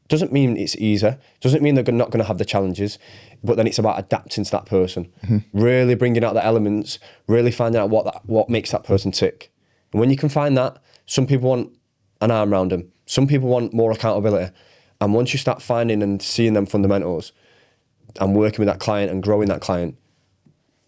Doesn't mean it's easier. Doesn't mean they're not going to have the challenges, but then it's about adapting to that person. Really bringing out the elements, really finding out what makes that person tick. And when you can find that, some people want an arm around them. Some people want more accountability. And once you start finding and seeing them fundamentals and working with that client and growing that client,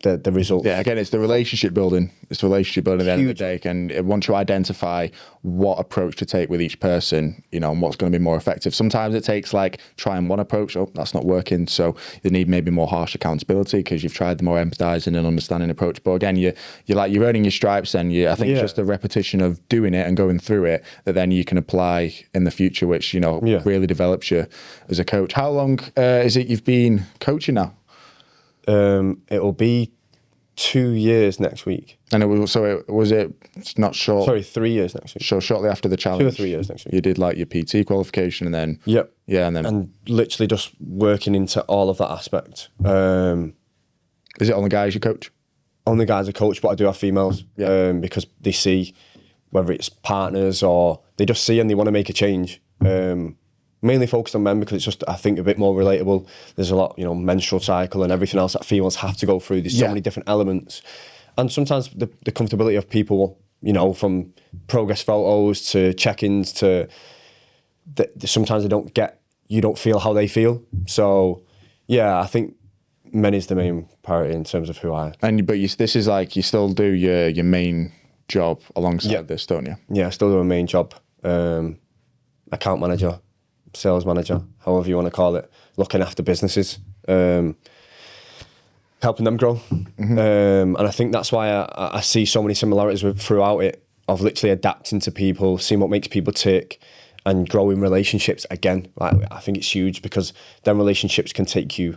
the result. Yeah, again, it's the relationship building. It's the relationship building at the end of the day. And once you identify what approach to take with each person, you know, and what's going to be more effective. Sometimes it takes like trying one approach. Oh, that's not working. So you need maybe more harsh accountability because you've tried the more empathizing and understanding approach. But again, you're earning your stripes, and I think it's just the repetition of doing it and going through it that then you can apply in the future, which, you know, really develops you as a coach. How long is it you've been coaching now? It'll be 2 years next week. And it's not short. Sorry, 3 years next week. So shortly after the challenge, 2 or 3 years next week. You did like your PT qualification, and then and literally just working into all of that aspect. Is it only guys you coach? Only guys I coach, but I do have females. Because they see, whether it's partners or they just see and they want to make a change. Mainly focused on men because it's just, I think, a bit more relatable. There's a lot, you know, menstrual cycle and everything else that females have to go through. There's so many different elements. And sometimes the comfortability of people, you know, from progress photos to check-ins to, sometimes you don't feel how they feel. So, yeah, I think men is the main priority in terms of who I am. But this is like, you still do your main job alongside this, don't you? Yeah, I still do a main job. Account manager, sales manager, however you want to call it, looking after businesses, helping them grow. And I think that's why I see so many similarities throughout it, of literally adapting to people, seeing what makes people tick, and growing relationships. Again, like, I think it's huge because then relationships can take you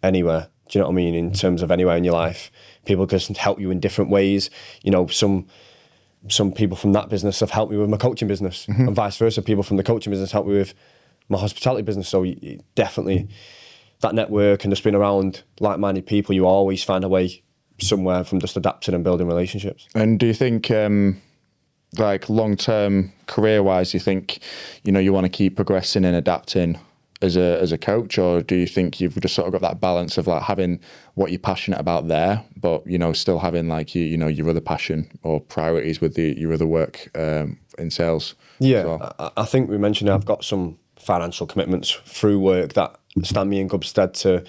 anywhere. Do you know what I mean? In terms of anywhere in your life, people can help you in different ways. You know, some people from that business have helped me with my coaching business, and vice versa. People from the coaching business help me with my hospitality business. So definitely that network and just being around like-minded people, you always find a way somewhere from just adapting and building relationships. And do you think, like long-term career-wise, do you think, you know, you want to keep progressing and adapting as a coach, or do you think you've just sort of got that balance of like having what you're passionate about there, but, you know, still having like you know, your other passion or priorities with your other work in sales? Yeah, well? I think we mentioned I've got some financial commitments through work that stand me in good stead to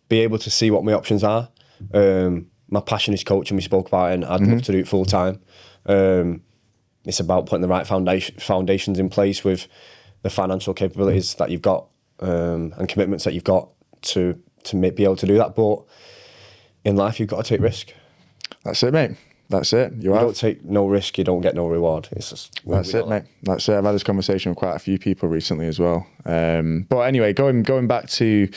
be able to see what my options are. My passion is coaching, we spoke about it, and I'd love to do it full time. It's about putting the right foundations in place with the financial capabilities that you've got, and commitments that you've got to be able to do that. But in life, you've got to take risk. That's it, mate. That's it. You don't take no risk, you don't get no reward. It's just, that's it, mate. That's it. I've had this conversation with quite a few people recently as well. But anyway, going back to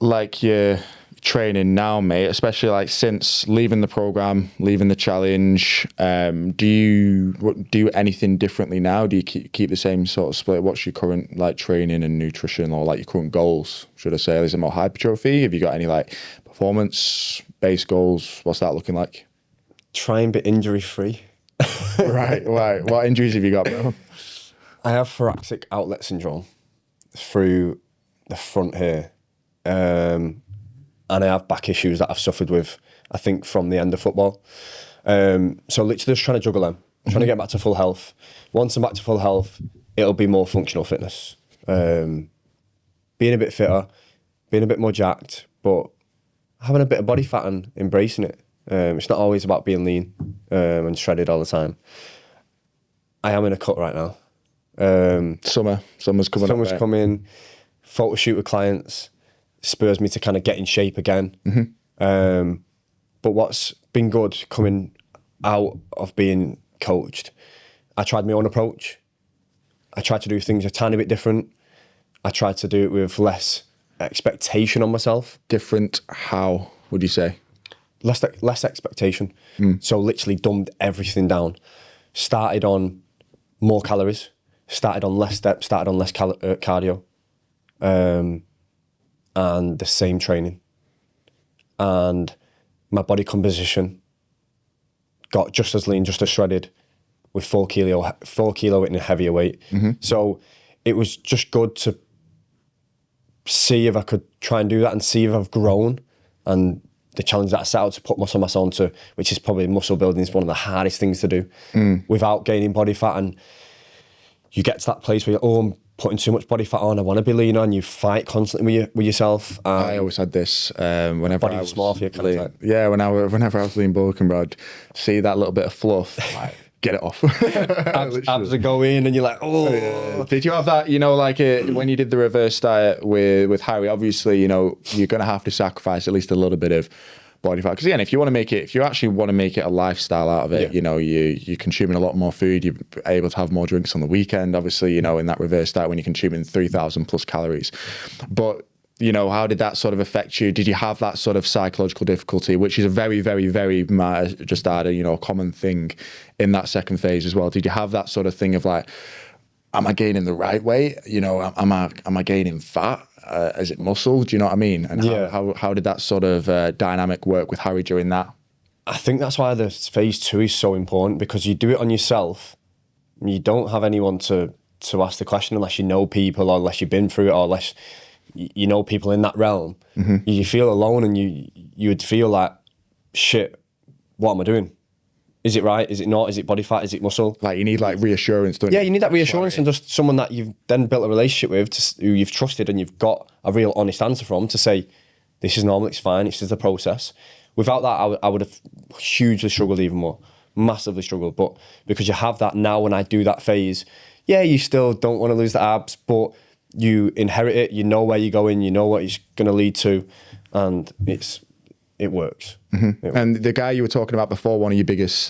like your training now, mate, especially like since leaving the program, leaving the challenge, do you do anything differently now? Do you keep the same sort of split? What's your current like training and nutrition, or like your current goals, should I say? Is it more hypertrophy? Have you got any like performance based goals? What's that looking like? Try and be injury free. Right. What injuries have you got, bro? I have thoracic outlet syndrome through the front here. And I have back issues that I've suffered with, I think, from the end of football. So literally just trying to juggle them, trying to get back to full health. Once I'm back to full health, it'll be more functional fitness. Being a bit fitter, being a bit more jacked, but having a bit of body fat and embracing it. It's not always about being lean and shredded all the time. I am in a cut right now. Summer's coming Summer's up. coming, photo shoot with clients, spurs me to kind of get in shape again. But what's been good coming out of being coached, I tried my own approach. I tried to do things a tiny bit different. I tried to do it with less expectation on myself. Different how, would you say? Less expectation. So literally dumbed everything down. Started on more calories, started on less steps, started on less cardio, and the same training. And my body composition got just as lean, just as shredded, with 4 kilo in a heavier weight. So it was just good to see if I could try and do that and see if I've grown. And the challenge that I set out to put muscle mass onto, which is probably muscle building, is one of the hardest things to do without gaining body fat. And you get to that place where you're, oh, I'm putting too much body fat on, I want to be lean on. You fight constantly with yourself. I always had this whenever I was small for you, kind of like. whenever I was lean bulking, bro, I'd see that little bit of fluff, like, get it off. Abs are going and you're like, oh. Yeah. Did you have that, like when you did the reverse diet with Harry, obviously, you're going to have to sacrifice at least a little bit of body fat. Because again, if you actually want to make it a lifestyle out of it, you're consuming a lot more food, you're able to have more drinks on the weekend, obviously, in that reverse diet when you're consuming 3,000 plus calories. But how did that sort of affect you? Did you have that sort of psychological difficulty, which is a very, very, very, just add a common thing in that second phase as well? Did you have that sort of thing of like, am I gaining the right weight? Am I gaining fat? Is it muscle? Do you know what I mean? And how did that sort of dynamic work with Harry during that? I think that's why the phase 2 is so important, because you do it on yourself. You don't have anyone to ask the question unless you know people, or unless you've been through it, or unless you know people in that realm. You feel alone, and you would feel like, shit, what am I doing? Is it right? Is it not? Is it body fat? Is it muscle? Like, you need like reassurance, don't you? Yeah, you need that reassurance, and just someone that you've then built a relationship with, who you've trusted and you've got a real honest answer from, to say, this is normal, it's fine, it's just a process. Without that, I would have hugely struggled even more, massively struggled. But because you have that now, when I do that phase, you still don't want to lose the abs, but you inherit it, you know where you're going, you know what it's going to lead to, and it works. And the guy you were talking about before, one of your biggest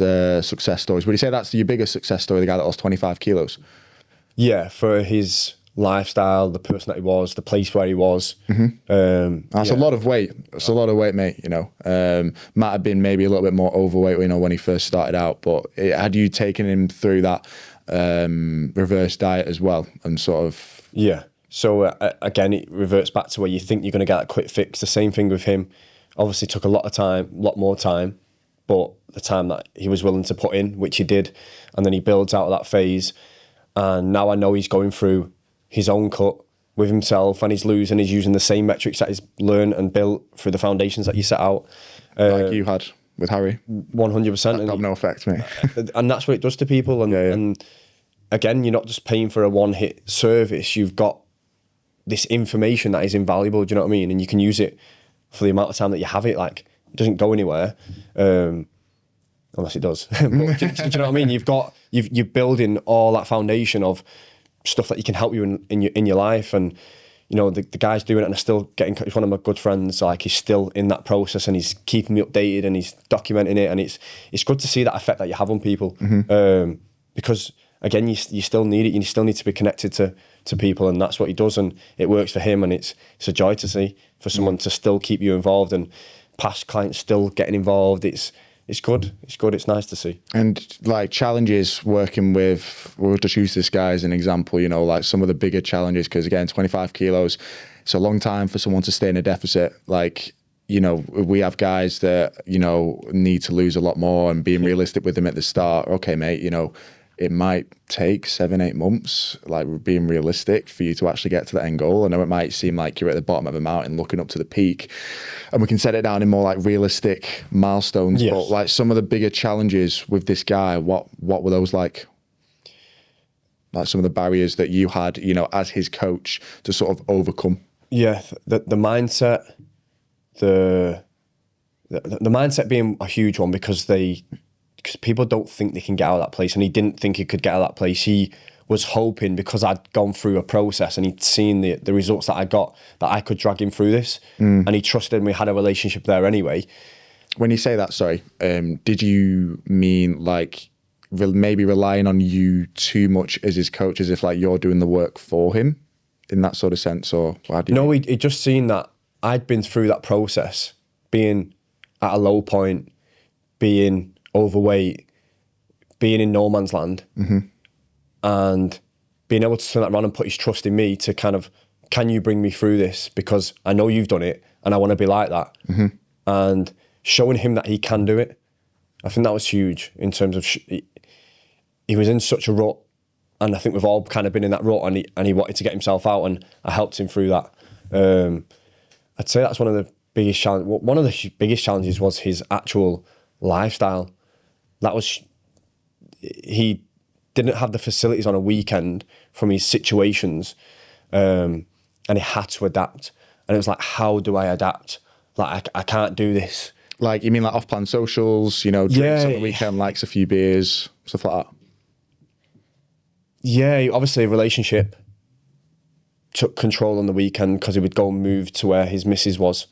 success stories, would you say that's your biggest success story, the guy that lost 25 kilos? Yeah, for his lifestyle, the person that he was, the place where he was. That's a lot of weight. It's a lot of weight, mate. Might have been maybe a little bit more overweight, when he first started out. But had you taken him through that reverse diet as well, and sort of? Yeah. So again, it reverts back to where you think you're going to get a quick fix. The same thing with him. Obviously, took a lot more time, but the time that he was willing to put in, which he did, and then he builds out of that phase. And now I know he's going through his own cut with himself, and he's losing. He's using the same metrics that he's learned and built through the foundations that you set out. Like you had with Harry? 100%. That had no effect, mate. And that's what it does to people. And again, you're not just paying for a one-hit service. You've got this information that is invaluable, do you know what I mean? And you can use it for the amount of time that you have it. Like, it doesn't go anywhere, unless it does. But, do you know what I mean? You're building all that foundation of stuff that you can help you in your life. And the guy's doing it, and he's one of my good friends. Like, he's still in that process, and he's keeping me updated, and he's documenting it. And it's good to see that effect that you have on people, because again, you still need it. You still need to be connected to people, and that's what he does, and it works for him. And it's a joy to see, for someone to still keep you involved, and past clients still getting involved. It's good. It's good. It's nice to see. And like challenges working with, we'll just use this guy as an example, like some of the bigger challenges, because again, 25 kilos, it's a long time for someone to stay in a deficit. Like, we have guys that, need to lose a lot more, and being realistic with them at the start. Okay, mate, it might take 7-8 months, like being realistic, for you to actually get to the end goal. I know it might seem like you're at the bottom of a mountain looking up to the peak, and we can set it down in more like realistic milestones. Yes. But like some of the bigger challenges with this guy, what were those like? Like some of the barriers that you had, you know, as his coach to sort of overcome. Yeah, the mindset, the mindset being a huge one, because people don't think they can get out of that place, and he didn't think he could get out of that place. He was hoping, because I'd gone through a process and he'd seen the results that I got, that I could drag him through this, and he trusted me, had a relationship there anyway. When you say that, sorry, did you mean like maybe relying on you too much as his coach, as if like you're doing the work for him in that sort of sense? Or how do you No, he'd just seen that I'd been through that process, being at a low point, being overweight, being in no man's land, and being able to turn that around and put his trust in me to kind of, can you bring me through this? Because I know you've done it and I want to be like that. And showing him that he can do it, I think that was huge in terms of, he was in such a rut, and I think we've all kind of been in that rut, and he wanted to get himself out, and I helped him through that. I'd say that's one of the biggest challenges. One of the biggest challenges was his actual lifestyle. That was, he didn't have the facilities on a weekend from his situations, and he had to adapt. And it was like, how do I adapt? Like, I can't do this. Like, you mean like off-plan socials, you know, drinks on the weekend, likes a few beers, stuff like that? Yeah, obviously a relationship took control on the weekend, because he would go and move to where his missus was,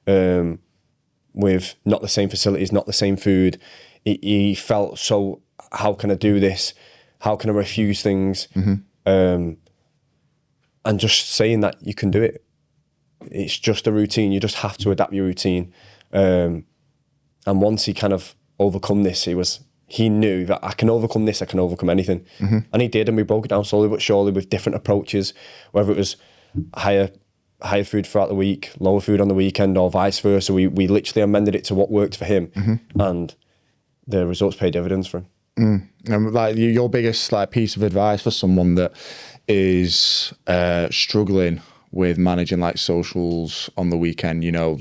with not the same facilities, not the same food. He felt, so how can I do this? How can I refuse things? And just saying that you can do it. It's just a routine. You just have to adapt your routine. And once he kind of overcome this, he knew that I can overcome this, I can overcome anything. And he did, and we broke it down slowly but surely with different approaches, whether it was higher food throughout the week, lower food on the weekend, or vice versa. We literally amended it to what worked for him, and the results paid dividends for him. And like your biggest like piece of advice for someone that is struggling with managing like socials on the weekend, you know,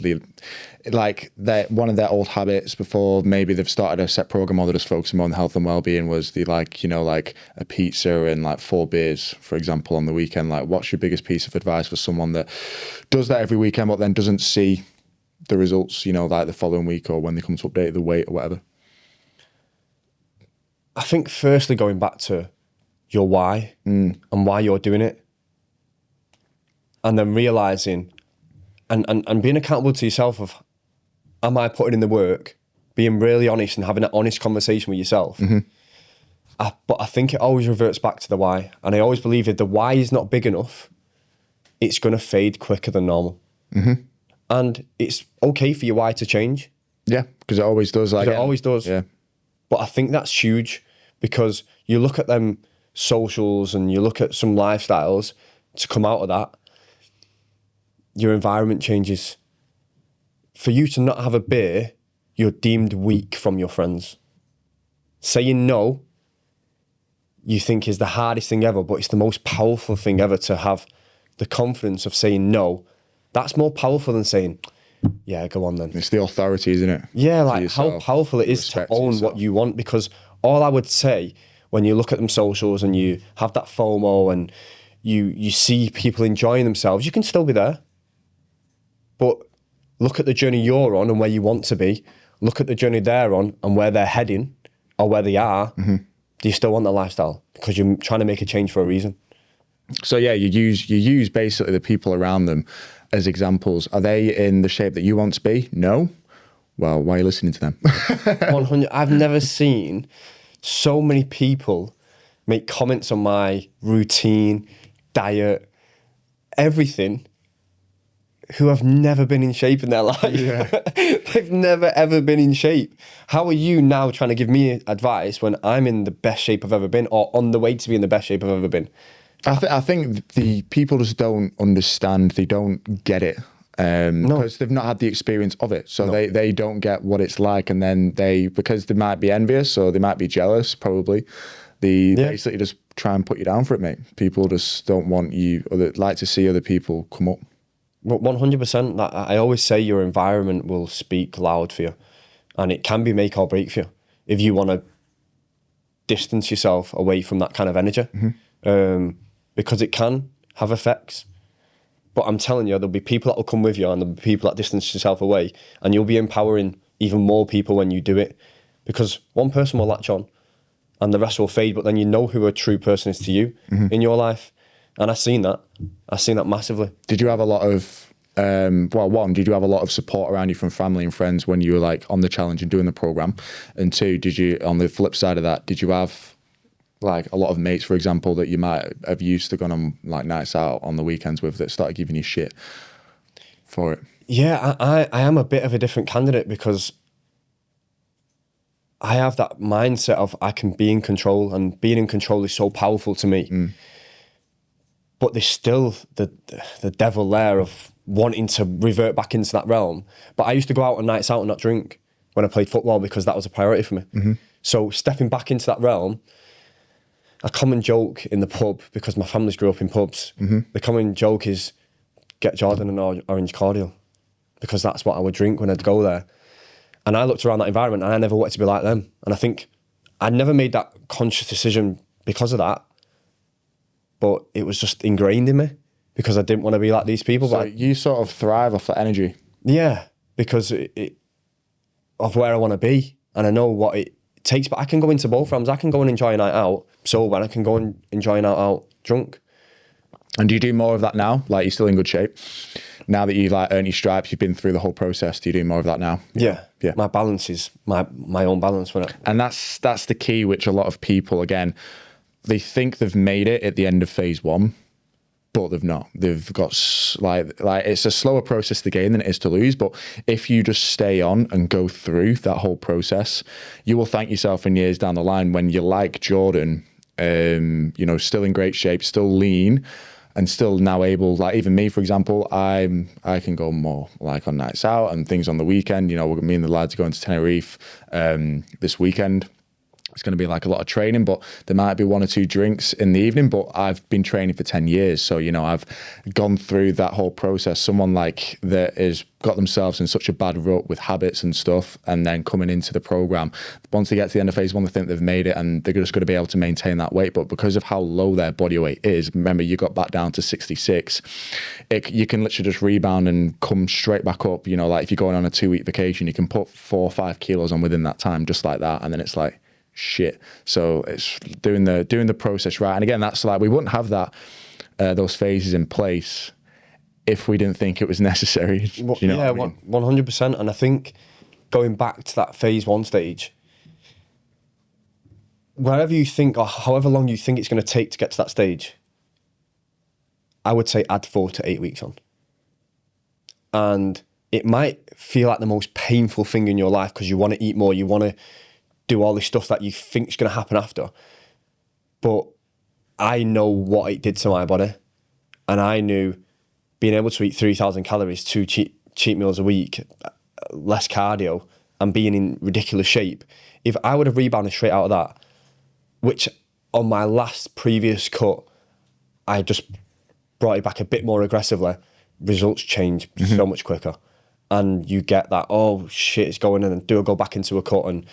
like one of their old habits before maybe they've started a set program or they're just focusing on health and well-being, was the like, you know, like a pizza and like 4 beers, for example, on the weekend. Like, what's your biggest piece of advice for someone that does that every weekend but then doesn't see the results, you know, like the following week or when they come to update the weight or whatever? I think firstly, going back to your why and why you're doing it, and then realising and being accountable to yourself of, am I putting in the work? Being really honest and having an honest conversation with yourself. But I think it always reverts back to the why. And I always believe if the why is not big enough, it's going to fade quicker than normal. And it's okay for your why to change. Yeah, because it always does. Like, it always does. Yeah. But I think that's huge, because you look at them socials and you look at some lifestyles, to come out of that, your environment changes. For you to not have a beer, you're deemed weak from your friends. Saying no, you think is the hardest thing ever, but it's the most powerful thing ever, to have the confidence of saying no. That's more powerful than saying, yeah, go on then. It's the authority, isn't it? Yeah, like how powerful it is to own what you want. Because all I would say, when you look at them socials and you have that FOMO and you see people enjoying themselves, you can still be there. But look at the journey you're on and where you want to be. Look at the journey they're on and where they're heading, or where they are. Do you still want that lifestyle? Because you're trying to make a change for a reason. So yeah, you use basically the people around them as examples. Are they in the shape that you want to be? No. Well, why are you listening to them? 100. I've never seen so many people make comments on my routine, diet, everything, who have never been in shape in their life. Yeah. They've never, ever been in shape. How are you now trying to give me advice when I'm in the best shape I've ever been, or on the way to be in the best shape I've ever been? I think the people just don't understand. They don't get it. Because they've not had the experience of it. So they don't get what it's like. And then because they might be envious or they might be jealous, probably. They basically just try and put you down for it, mate. People just don't want you, or they like to see other people come up. Well, 100%. I always say your environment will speak loud for you, and it can be make or break for you if you want to distance yourself away from that kind of energy, because it can have effects. But I'm telling you, there'll be people that will come with you, and there'll be people that distance yourself away, and you'll be empowering even more people when you do it, because one person will latch on and the rest will fade, but then you know who a true person is to you in your life. And I've seen that massively. Did you have a lot of, did you have a lot of support around you from family and friends when you were like on the challenge and doing the program? And two, did you, on the flip side of that, did you have like a lot of mates, for example, that you might have used to go on like nights out on the weekends with that started giving you shit for it? Yeah, I am a bit of a different candidate because I have that mindset of I can be in control, and being in control is so powerful to me. But there's still the devil there of wanting to revert back into that realm. But I used to go out on nights out and not drink when I played football because that was a priority for me. So stepping back into that realm, a common joke in the pub, because my family's grew up in pubs, the common joke is get Jordan an orange cordial, because that's what I would drink when I'd go there. And I looked around that environment and I never wanted to be like them. And I think I never made that conscious decision because of that, but it was just ingrained in me because I didn't want to be like these people. So but you sort of thrive off that energy. Yeah, because of where I want to be, and I know what it takes. But I can go into both realms. I can go and enjoy a night out sober, and I can go and enjoy a night out drunk. And do you do more of that now? Like, you're still in good shape now that you've like earned your stripes, you've been through the whole process. Do you do more of that now? Yeah. Yeah. My balance is my own balance. And that's the key, which a lot of people, again, they think they've made it at the end of phase one, but they've not. They've got like it's a slower process to gain than it is to lose. But if you just stay on and go through that whole process, you will thank yourself in years down the line when you're like Jordan, still in great shape, still lean, and still now able, like even me, for example, I can go more like on nights out and things on the weekend. Me and the lads are going to Tenerife this weekend. It's going to be like a lot of training, but there might be one or two drinks in the evening. But I've been training for 10 years. So, I've gone through that whole process. Someone like that has got themselves in such a bad rut with habits and stuff, and then coming into the program, once they get to the end of phase one, they think they've made it and they're just going to be able to maintain that weight. But because of how low their body weight is, remember, you got back down to 66, you can literally just rebound and come straight back up. Like if you're going on a 2-week vacation, you can put 4 or 5 kilos on within that time, just like that. And then it's like, shit. So it's doing the process right. And again, that's like, we wouldn't have those phases in place if we didn't think it was necessary. 100%. And I think going back to that phase one stage, wherever you think, or however long you think it's going to take to get to that stage, I would say add 4 to 8 weeks on. And it might feel like the most painful thing in your life because you want to eat more, you want to do all this stuff that you think is going to happen after. But I know what it did to my body. And I knew being able to eat 3,000 calories, 2 cheat meals a week, less cardio, and being in ridiculous shape, if I would have rebounded straight out of that, which on my last previous cut, I just brought it back a bit more aggressively, results change so much quicker. And you get that, oh shit, it's going in, and do I go back into a cut? And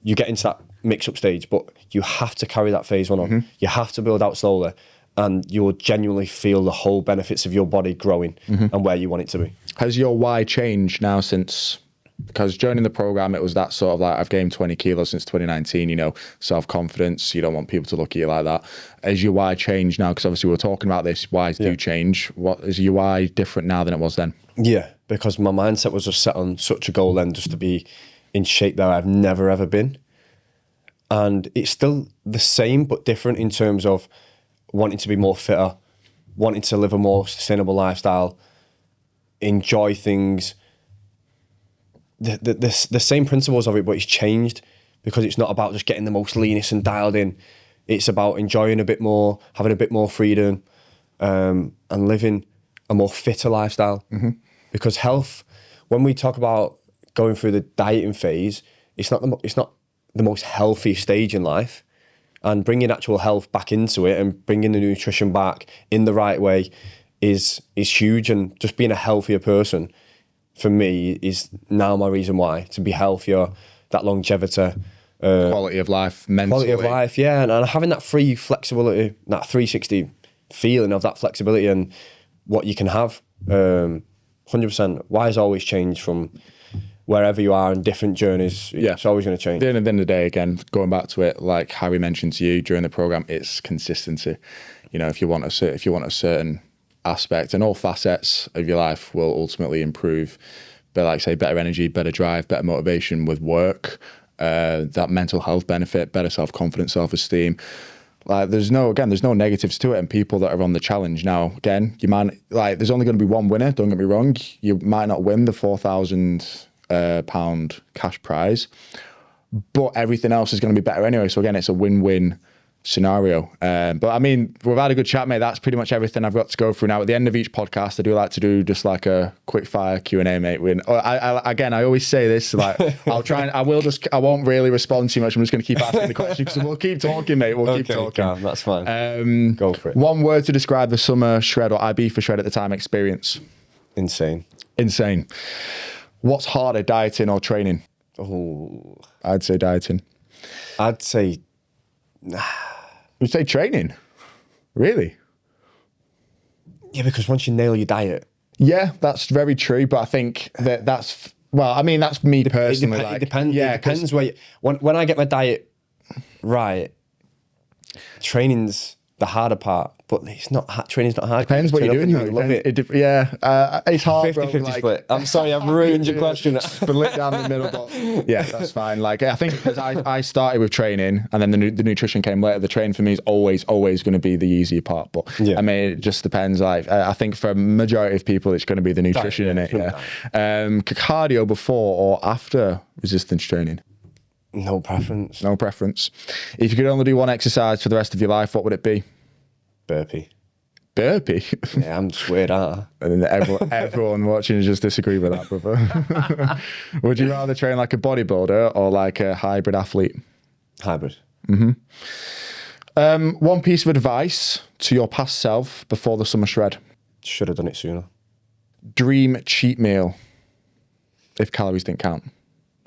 you get into that mix-up stage, but you have to carry that phase one on. You have to build out slowly, and you'll genuinely feel the whole benefits of your body growing and where you want it to be. Has your why changed now since, because joining the program, it was that sort of like, I've gained 20 kilos since 2019, self-confidence, you don't want people to look at you like that. Has your why changed now? Because obviously we were talking about this, whys do change. What is your why different now than it was then? Yeah, because my mindset was just set on such a goal then, just to be in shape that I've never ever been. And it's still the same but different in terms of wanting to be more fitter, wanting to live a more sustainable lifestyle, enjoy things. The same principles of it, but it's changed because it's not about just getting the most leanest and dialed in. It's about enjoying a bit more, having a bit more freedom, and living a more fitter lifestyle. Because health, when we talk about going through the dieting phase, it's not the most healthy stage in life, and bringing actual health back into it and bringing the nutrition back in the right way is huge. And just being a healthier person for me is now my reason why, to be healthier, that longevity. Quality of life, mentally. Quality of life, yeah. And having that free flexibility, that 360 feeling of that flexibility and what you can have. 100%. Why has always changed from wherever you are in different journeys. Yeah. It's always going to change. At the end of the day, again, going back to it, like Harry mentioned to you during the program, it's consistency. You know, if you want a certain aspect, and all facets of your life will ultimately improve. But like say, better energy, better drive, better motivation with work, that mental health benefit, better self-confidence, self-esteem. Like there's no negatives to it. And people that are on the challenge now, again, you might there's only going to be one winner. Don't get me wrong. You might not win the £4,000 cash prize, but everything else is going to be better anyway. So again, it's a win-win scenario. But I mean, we've had a good chat, mate. That's pretty much everything I've got to go through now. At the end of each podcast, I do like to do just like a quick fire Q&A, mate. I always say this, like I won't really respond too much. I'm just going to keep asking the questions. So we'll keep talking, mate. We'll keep talking. Calm, that's fine. Go for it. One word to describe the summer shred, or IB for shred at the time, experience. Insane. What's harder, dieting or training? Oh, I'd say dieting. I'd say You'd say training? Really? Yeah, because once you nail your diet. Yeah, that's very true. But I think that's me personally. It depends. Yeah, it depends where when I get my diet right, training's the harder part. But it's not training's not hard. Depends what you're doing. You love it. It's hard. 50-50 split. I'm sorry, I've ruined your question. Split down the middle. But yeah, that's fine. Like I think because I started with training, and then the nutrition came later. The training for me is always going to be the easier part. But yeah. I mean, it just depends. Like I think for a majority of people, it's going to be the nutrition in it. Yeah. Cardio before or after resistance training? No preference. If you could only do one exercise for the rest of your life, what would it be? Burpee? Yeah, I'm just weird, aren't I? And then everyone watching just disagree with that, brother. Would you rather train like a bodybuilder or like a hybrid athlete? Hybrid. Mm-hmm. One piece of advice to your past self before the summer shred? Should have done it sooner. Dream cheat meal, if calories didn't count.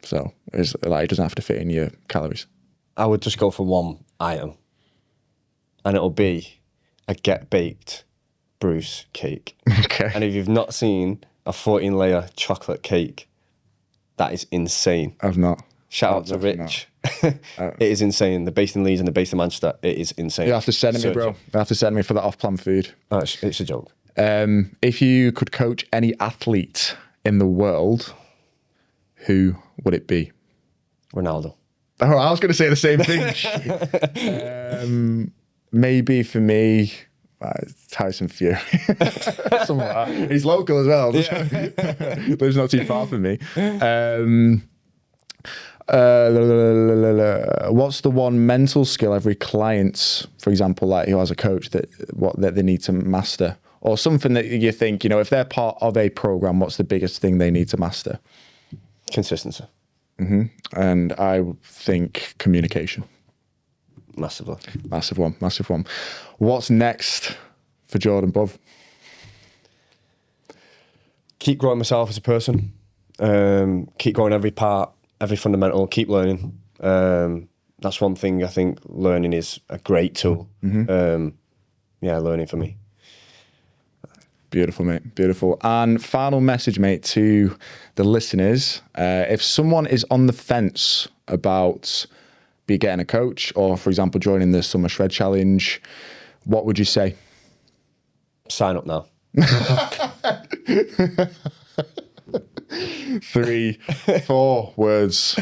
So it doesn't have to fit in your calories. I would just go for one item, and it'll be a get-baked Bruce cake. Okay. And if you've not seen a 14-layer chocolate cake, that is insane. I've not. Shout out to Rich. It is insane. The based in Leeds and the based in Manchester, it is insane. You have to send me, bro. You have to send me for that off-plan food. Oh, it's a joke. If you could coach any athlete in the world, who would it be? Ronaldo. Oh, I was going to say the same thing. Maybe for me, Tyson Fury. Something like that. He's local as well. Yeah. But he's not too far from me. What's the one mental skill every client, for example, like who has a coach, that they need to master? Or something that you think, if they're part of a program, what's the biggest thing they need to master? Consistency. Mm-hmm. And I think communication. Massive one. What's next for Jordan Bove? Keep growing myself as a person. Keep growing every part, every fundamental. Keep learning. That's one thing I think learning is a great tool. Mm-hmm. Learning for me. Beautiful, mate. Beautiful. And final message, mate, to the listeners. If someone is on the fence about getting a coach or, for example, joining the Summer Shred Challenge, what would you say? Sign up now. 3, 4 words.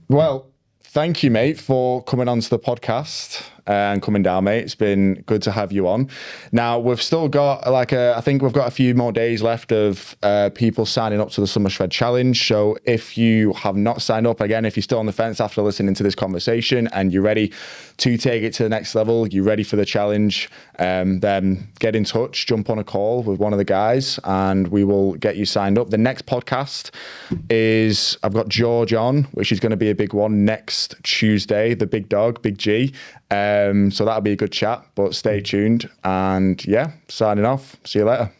Well, thank you, mate, for coming onto the podcast. and coming down, mate. It's been good to have you on. Now, we've still got I think we've got a few more days left of people signing up to the Summer Shred Challenge. So if you have not signed up, again, if you're still on the fence after listening to this conversation and you're ready to take it to the next level, you're ready for the challenge, then get in touch, jump on a call with one of the guys and we will get you signed up. The next podcast is, I've got George on, which is going to be a big one next Tuesday, the big dog, Big G. So that'll be a good chat, but stay tuned. And yeah, signing off. See you later.